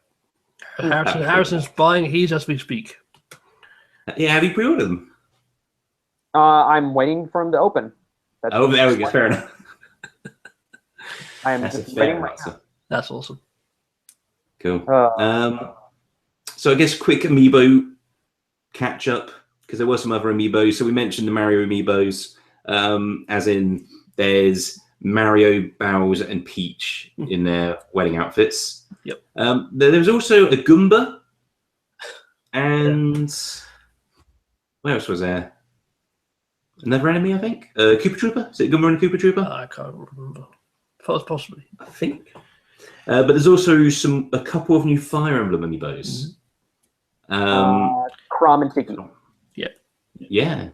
Harrison's buying these as we speak. Yeah, have you pre-ordered them? I'm waiting for them to open. There we go. Fair enough. I am just waiting right now. That's awesome. Cool. So I guess quick amiibo catch up because there were some other amiibos. So we mentioned the Mario amiibos, as in there's Mario, Bowser, and Peach in their wedding outfits. Yep. There was also a Goomba, and what else was there? Another enemy, I think. Koopa Trooper. Is it Goomba and Koopa Trooper? I can't remember. Possibly. I think. But there's also a couple of new Fire Emblem amiibos. Chrom and Tiki. Yeah,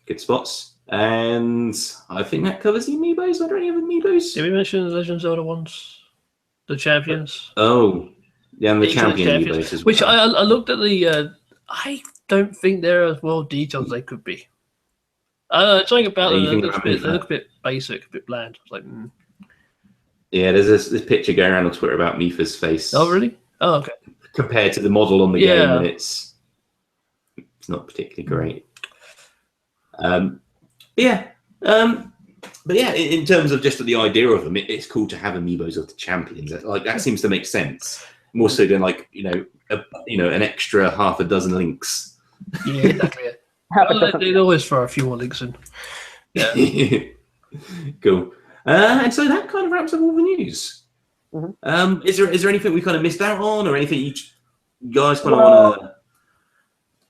good spots. And I think that covers the amiibos. Are there any other amiibos? Did we mention the Legend of Zelda ones? The champions? Oh, yeah, and the champion amiibos as well. Which I looked at the... I don't think they're as well detailed as they could be. Something about them, they look a bit basic, a bit bland. It's like, Yeah, there's this picture going around on Twitter about Mifa's face. Oh, really? Oh, okay. Compared to the model on the game, and it's not particularly great. But yeah, in terms of just the idea of them, it's cool to have amiibos of the champions. Like that seems to make sense more so than like an extra half a dozen links. Yeah, exactly. They always throw a few more links in. Yeah. Cool. And so that kind of wraps up all the news. Mm-hmm. Is there anything we kind of missed out on, or anything you guys kind of want to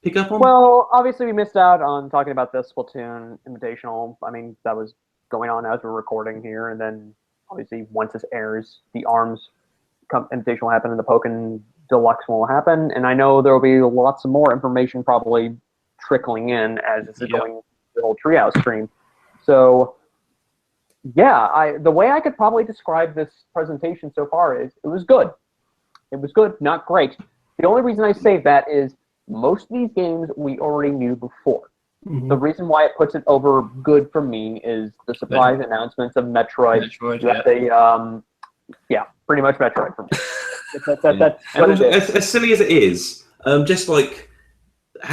pick up on? Well, obviously we missed out on talking about the Splatoon Invitational. I mean, that was going on as we're recording here, and then obviously once this airs, the ARMS Invitational will happen, and the Pokken Deluxe will happen, and I know there will be lots of more information probably trickling in as this is going the whole Treehouse stream. So, yeah, the way I could probably describe this presentation so far is it was good. It was good, not great. The only reason I say that is most of these games we already knew before. Mm-hmm. The reason why it puts it over good for me is the surprise announcements of Metroid. Pretty much Metroid for me. That's what it is. As silly as it is, just like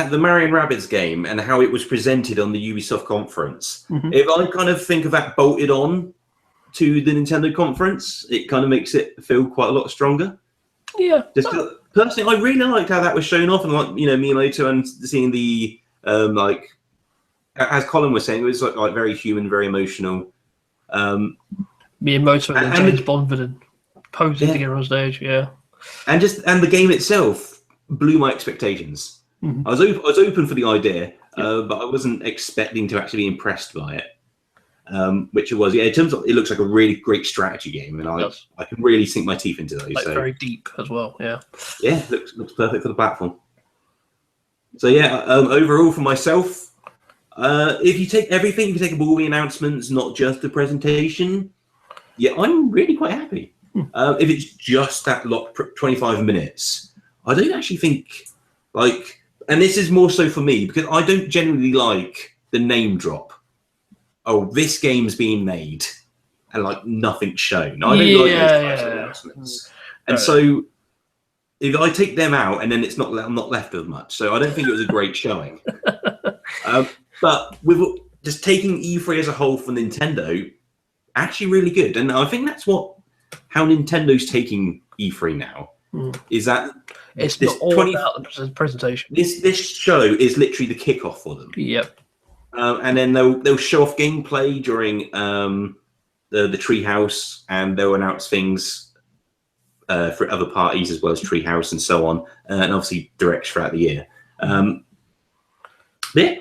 the Mario and Rabbids game and how it was presented on the Ubisoft conference, if I kind of think of that bolted on to the Nintendo conference, it kind of makes it feel quite a lot stronger. Yeah. Just personally, I really liked how that was shown off, and like Miyamoto and seeing the like as Colin was saying, it was like very human, very emotional. Miyamoto and James Bond villain posing together on stage, and the game itself blew my expectations. I was open for the idea, but I wasn't expecting to actually be impressed by it. Which it was. Yeah, in terms of, it looks like a really great strategy game, and I can really sink my teeth into those. Like very deep as well. Yeah. Yeah, looks perfect for the platform. So yeah, overall for myself, if you take everything, you can take all the announcements, not just the presentation. Yeah, I'm really quite happy. If it's just that 25 minutes, I don't actually think and this is more so for me because I don't generally like the name drop. oh, this game's being made, and like nothing's shown. I don't like those types of announcements. And so if I take them out, and then I'm not left with much. So I don't think it was a great showing. But with just taking E3 as a whole for Nintendo, actually really good. And I think that's how Nintendo's taking E3 now. Is that it's not all about the presentation. This show is literally the kickoff for them. Yep. And then they'll show off gameplay during the Treehouse, and they'll announce things for other parties as well as Treehouse and so on, and obviously directs throughout the year. Yeah,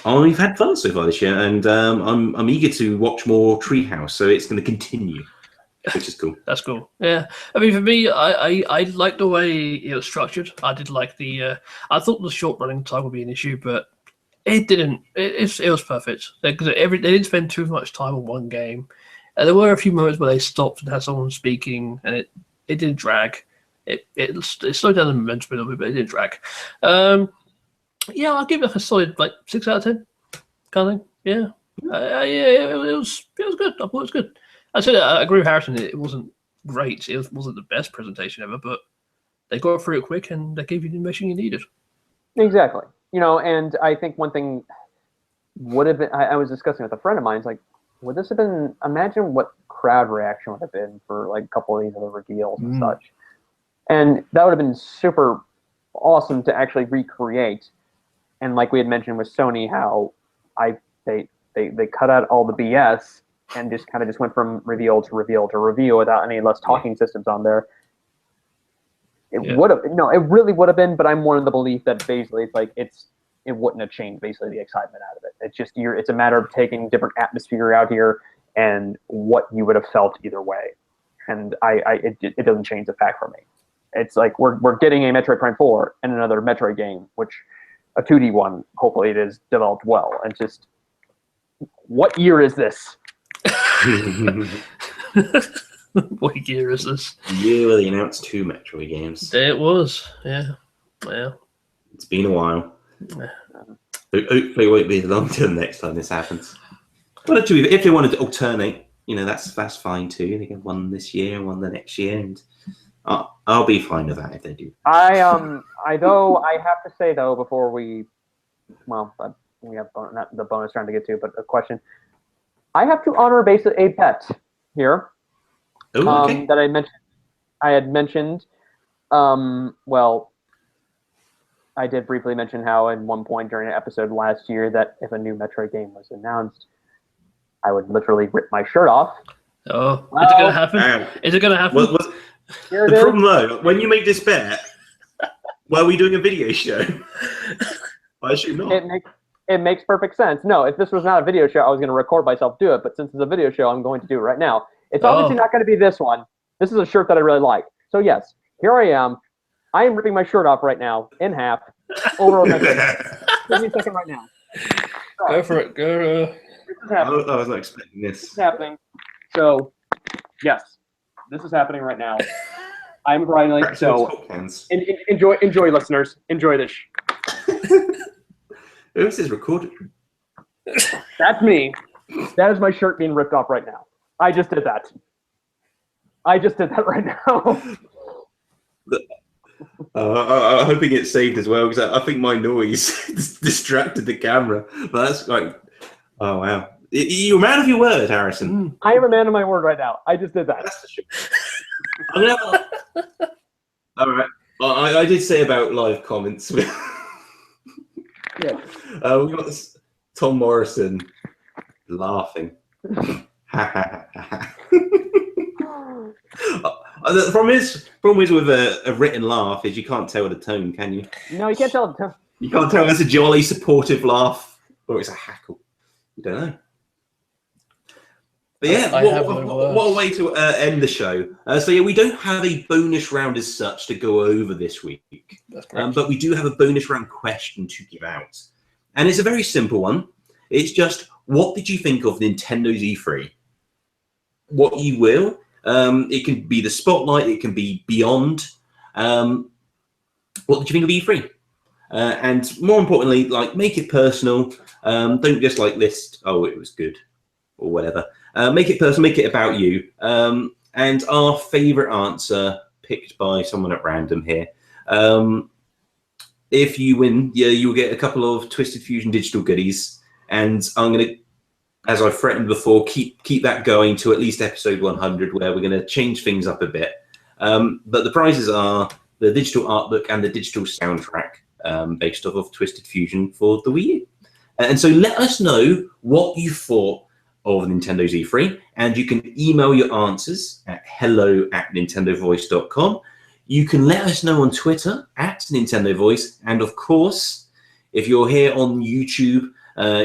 I've had fun so far this year, and I'm eager to watch more Treehouse, so it's going to continue, which is cool. That's cool. Yeah, I mean, for me, I like the way it was structured. I did like the. I thought the short running time would be an issue, but it didn't. It was perfect. They didn't spend too much time on one game. There were a few moments where they stopped and had someone speaking, and it didn't drag. It slowed down the momentum a little bit, but it didn't drag. Yeah, I'll give it a solid 6 out of 10 kind of thing. Yeah, it was good. I thought it was good. I agree with Harrison. It wasn't great. It wasn't the best presentation ever, but they got through it quick and they gave you the information you needed. Exactly. And I think one thing would have been, I was discussing with a friend of mine, it's like, would this have been, imagine what crowd reaction would have been for a couple of these other reveals and such. And that would have been super awesome to actually recreate. And like we had mentioned with Sony, how they cut out all the BS and just kind of just went from reveal to reveal to reveal without any less talking systems on there. It really would have been, but I'm one of the belief that basically it wouldn't have changed basically the excitement out of it. It's just it's a matter of taking different atmosphere out here and what you would have felt either way. And it doesn't change the fact for me. It's like we're getting a Metroid Prime 4 and another Metroid game, which a 2D one, hopefully it is developed well. And just, what year is this? What year is this? The year where they announced 2 Metroid games. It was, yeah. Well, it's been a while. Hopefully it won't be long till next time this happens. But actually, if they wanted to alternate, that's fine too. They get one this year and one the next year, and I'll be fine with that if they do. I have to say though, before we have not the bonus round to get to, but a question. I have to honor basically a pet here. Ooh, okay. That I had mentioned. I did briefly mention how at one point during an episode last year that if a new Metroid game was announced, I would literally rip my shirt off. Oh, is it going to happen? Is it going to happen? The problem though, when you make this bet, were we doing a video show? I assume not. It makes perfect sense. No, if this was not a video show, I was going to record myself do it. But since it's a video show, I'm going to do it right now. It's obviously not going to be this one. This is a shirt that I really like. So yes, here I am. I am ripping my shirt off right now in half over a Metroid. Give me a second right now. Go for it. Go. This is happening. I was not expecting this. This is happening. So, yes, this is happening right now. I'm grinding. So, enjoy, listeners. Enjoy this. This is recorded. That's me. That is my shirt being ripped off right now. I just did that. Right now. I'm hoping it's saved as well, because I think my noise distracted the camera. But that's like, oh wow. You're a man of your word, Harrison. I am a man of my word right now. I just did that. That's for sure. All right. Well, I did say about live comments. Yeah. We got this Tom Morrison laughing. The problem is with a written laugh is you can't tell the tone, can you? No, you can't tell the tone. You can't tell if it's a jolly, supportive laugh or it's a hackle. You don't know. But yeah, what a way to end the show. So yeah, we don't have a bonus round as such to go over this week. That's correct. But we do have a bonus round question to give out. And it's a very simple one. It's just, what did you think of Nintendo's E3? What you will. It can be the spotlight. It can be beyond. What did you think of E3? and more importantly, like make it personal. Don't just like list, oh, it was good or whatever. Make it personal, make it about you. And our favorite answer picked by someone at random here. If you win, you'll get a couple of Twisted Fusion digital goodies. And I'm going to, as I threatened before, keep that going to at least episode 100, where we're going to change things up a bit. But the prizes are the digital art book and the digital soundtrack based off of Twisted Fusion for the Wii U. And so let us know what you thought of Nintendo's E3, and you can email your answers at hello@nintendovoice.com. You can let us know on Twitter @NintendoVoice, and of course, if you're here on YouTube,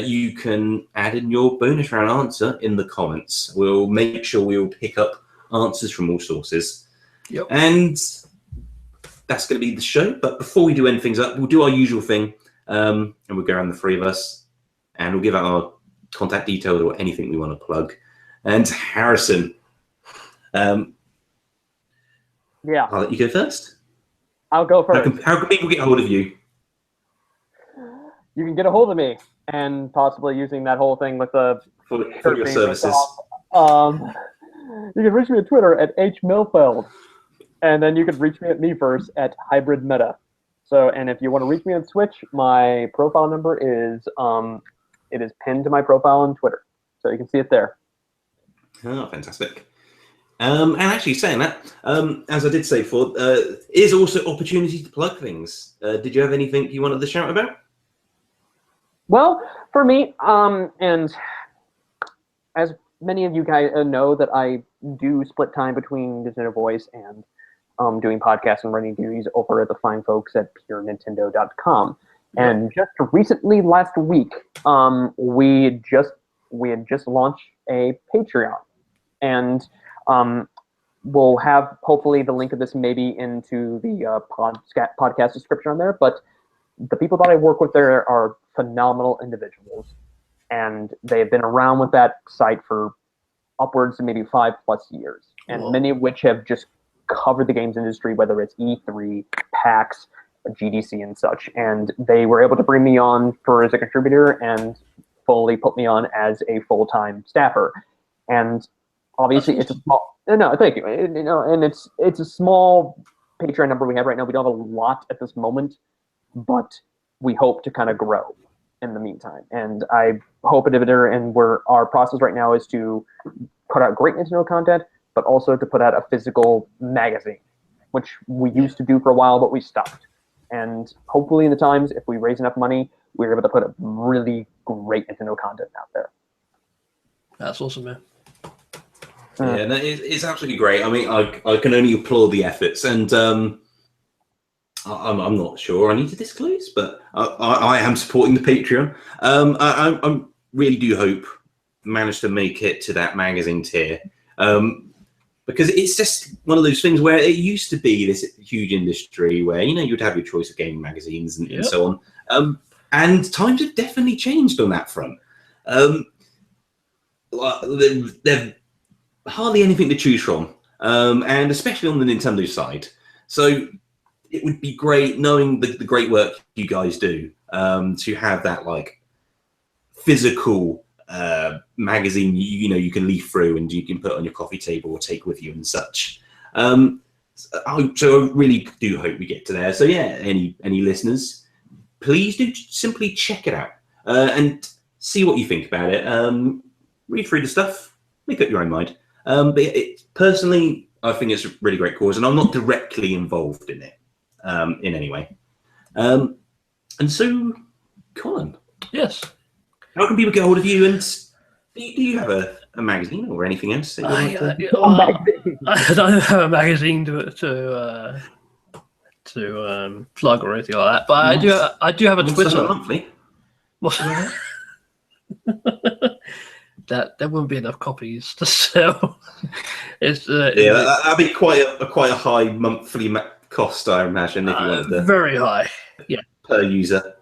you can add in your bonus round answer in the comments. We'll make sure we'll pick up answers from all sources. Yep. And that's going to be the show. But before we do end things up, we'll do our usual thing, and we'll go around the three of us, and we'll give out our contact details or anything we want to plug. And Harrison, Yeah, I'll let you go first. I'll go first. How can people get hold of you? You can get a hold of me, and possibly using that whole thing with the For your services. You can reach me on Twitter at @hmilfeld, and then you can reach me at MeFirst at HybridMeta. So, and if you want to reach me on Switch, my profile number is it is pinned to my profile on Twitter, so you can see it there. Oh, fantastic. And actually saying that, as I did say before, is also opportunity to plug things. Did you have anything you wanted to shout about? Well, for me, and as many of you guys know, that I do split time between Nintendo Voice and doing podcasts and running duties over at the fine folks at purenintendo.com. And just recently, last week, we had just launched a Patreon, and we'll have hopefully the link of this maybe into the podcast description on there. But the people that I work with there are phenomenal individuals, and they've been around with that site for upwards of maybe 5+ years, and Whoa. many of which have just covered the games industry, whether it's E3, PAX, GDC, and such. And they were able to bring me on as a contributor and fully put me on as a full-time staffer. And obviously, it's a small. No, thank you. And it's a small Patreon number we have right now. We don't have a lot at this moment, but we hope to kind of grow in the meantime. And I hope and our process right now is to put out great Nintendo content, but also to put out a physical magazine, which we used to do for a while, but we stopped. And hopefully in the times, if we raise enough money, we're able to put up really great Nintendo content out there. That's awesome, man. Yeah, no, it's absolutely great. I mean, I can only applaud the efforts, and I'm not sure I need to disclose, but I am supporting the Patreon. I really do hope manage to make it to that magazine tier, because it's just one of those things where it used to be this huge industry where you'd have your choice of gaming magazines and so on, and times have definitely changed on that front. There's hardly anything to choose from, and especially on the Nintendo side. So it would be great, knowing the great work you guys do, to have that like physical magazine you can leaf through and you can put on your coffee table or take with you and such. So I really do hope we get to there. So yeah, any listeners, please do simply check it out and see what you think about it. Read through the stuff, make up your own mind. But personally, I think it's a really great cause, and I'm not directly involved in it in any way. And so, Colin. Yes. How can people get hold of you? And do you have a magazine or anything else? That you I don't have a magazine to plug or anything like that, but I do have a Twitter. Monthly. That there wouldn't be enough copies to sell. That'd be quite a high monthly cost, I imagine, if you wanted to. Very high, yeah, per user.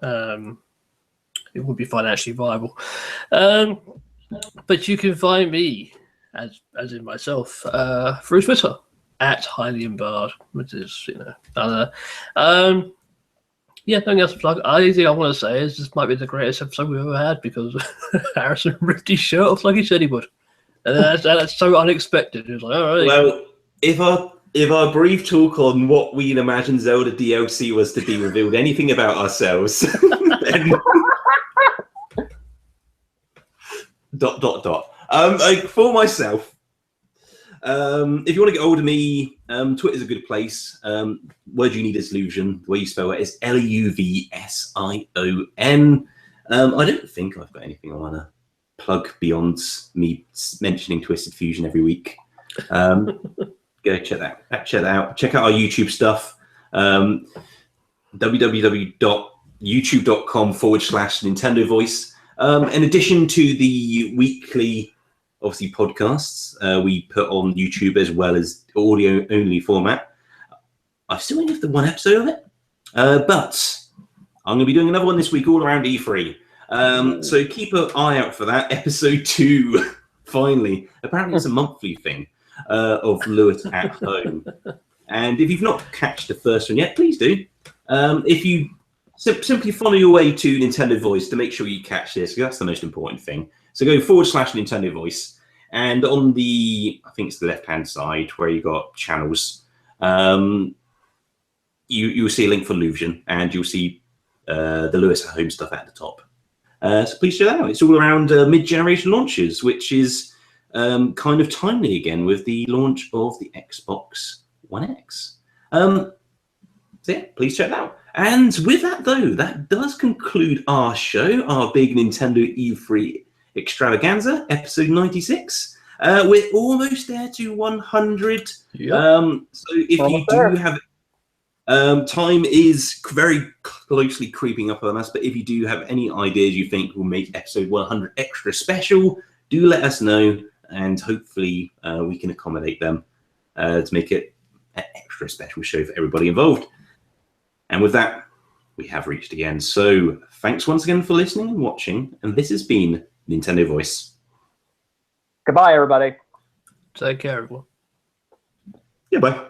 It would be financially viable. But you can find me, as in myself, through Twitter @HighlyEmbarred, which is Yeah, nothing else to plug. Only thing I want to say is this might be the greatest episode we've ever had because Harrison ripped his shirt off like he said he would. And that's so unexpected. It was like, all right. Well, if our brief talk on what we imagine Zelda DLC was to be revealed anything about ourselves, then... For myself, if you want to get hold of me, Twitter's a good place. Word you need is Luvision. The way you spell it is Luvsion. I don't think I've got anything I want to plug beyond me mentioning Twisted Fusion every week. Go check that out. Check out our YouTube stuff. www.youtube.com/Nintendo Voice. In addition to the weekly, obviously, podcasts we put on YouTube as well as audio-only format. I've still only the one episode of it, but I'm going to be doing another one this week all around E3. So keep an eye out for that. Episode 2, finally. Apparently it's a monthly thing of Lewis at Home. And if you've not catched the first one yet, please do. If you simply follow your way to Nintendo Voice to make sure you catch this, because that's the most important thing. So go /Nintendo Voice. And on the, I think it's the left-hand side where you got channels, you'll see a link for Luvision, and you'll see the Lewis at Home stuff at the top. So please check that out. It's all around mid-generation launches, which is kind of timely again with the launch of the Xbox One X. So yeah, please check that out. And with that, though, that does conclude our show, our big Nintendo E3 extravaganza, episode 96. We're almost there to 100. Yep. So if you do have... time is very closely creeping up on us, but if you do have any ideas you think will make episode 100 extra special, do let us know, and hopefully we can accommodate them to make it an extra special show for everybody involved. And with that, we have reached the end. So thanks once again for listening and watching, and this has been Nintendo Voice. Goodbye, everybody. Take care, everyone. Goodbye.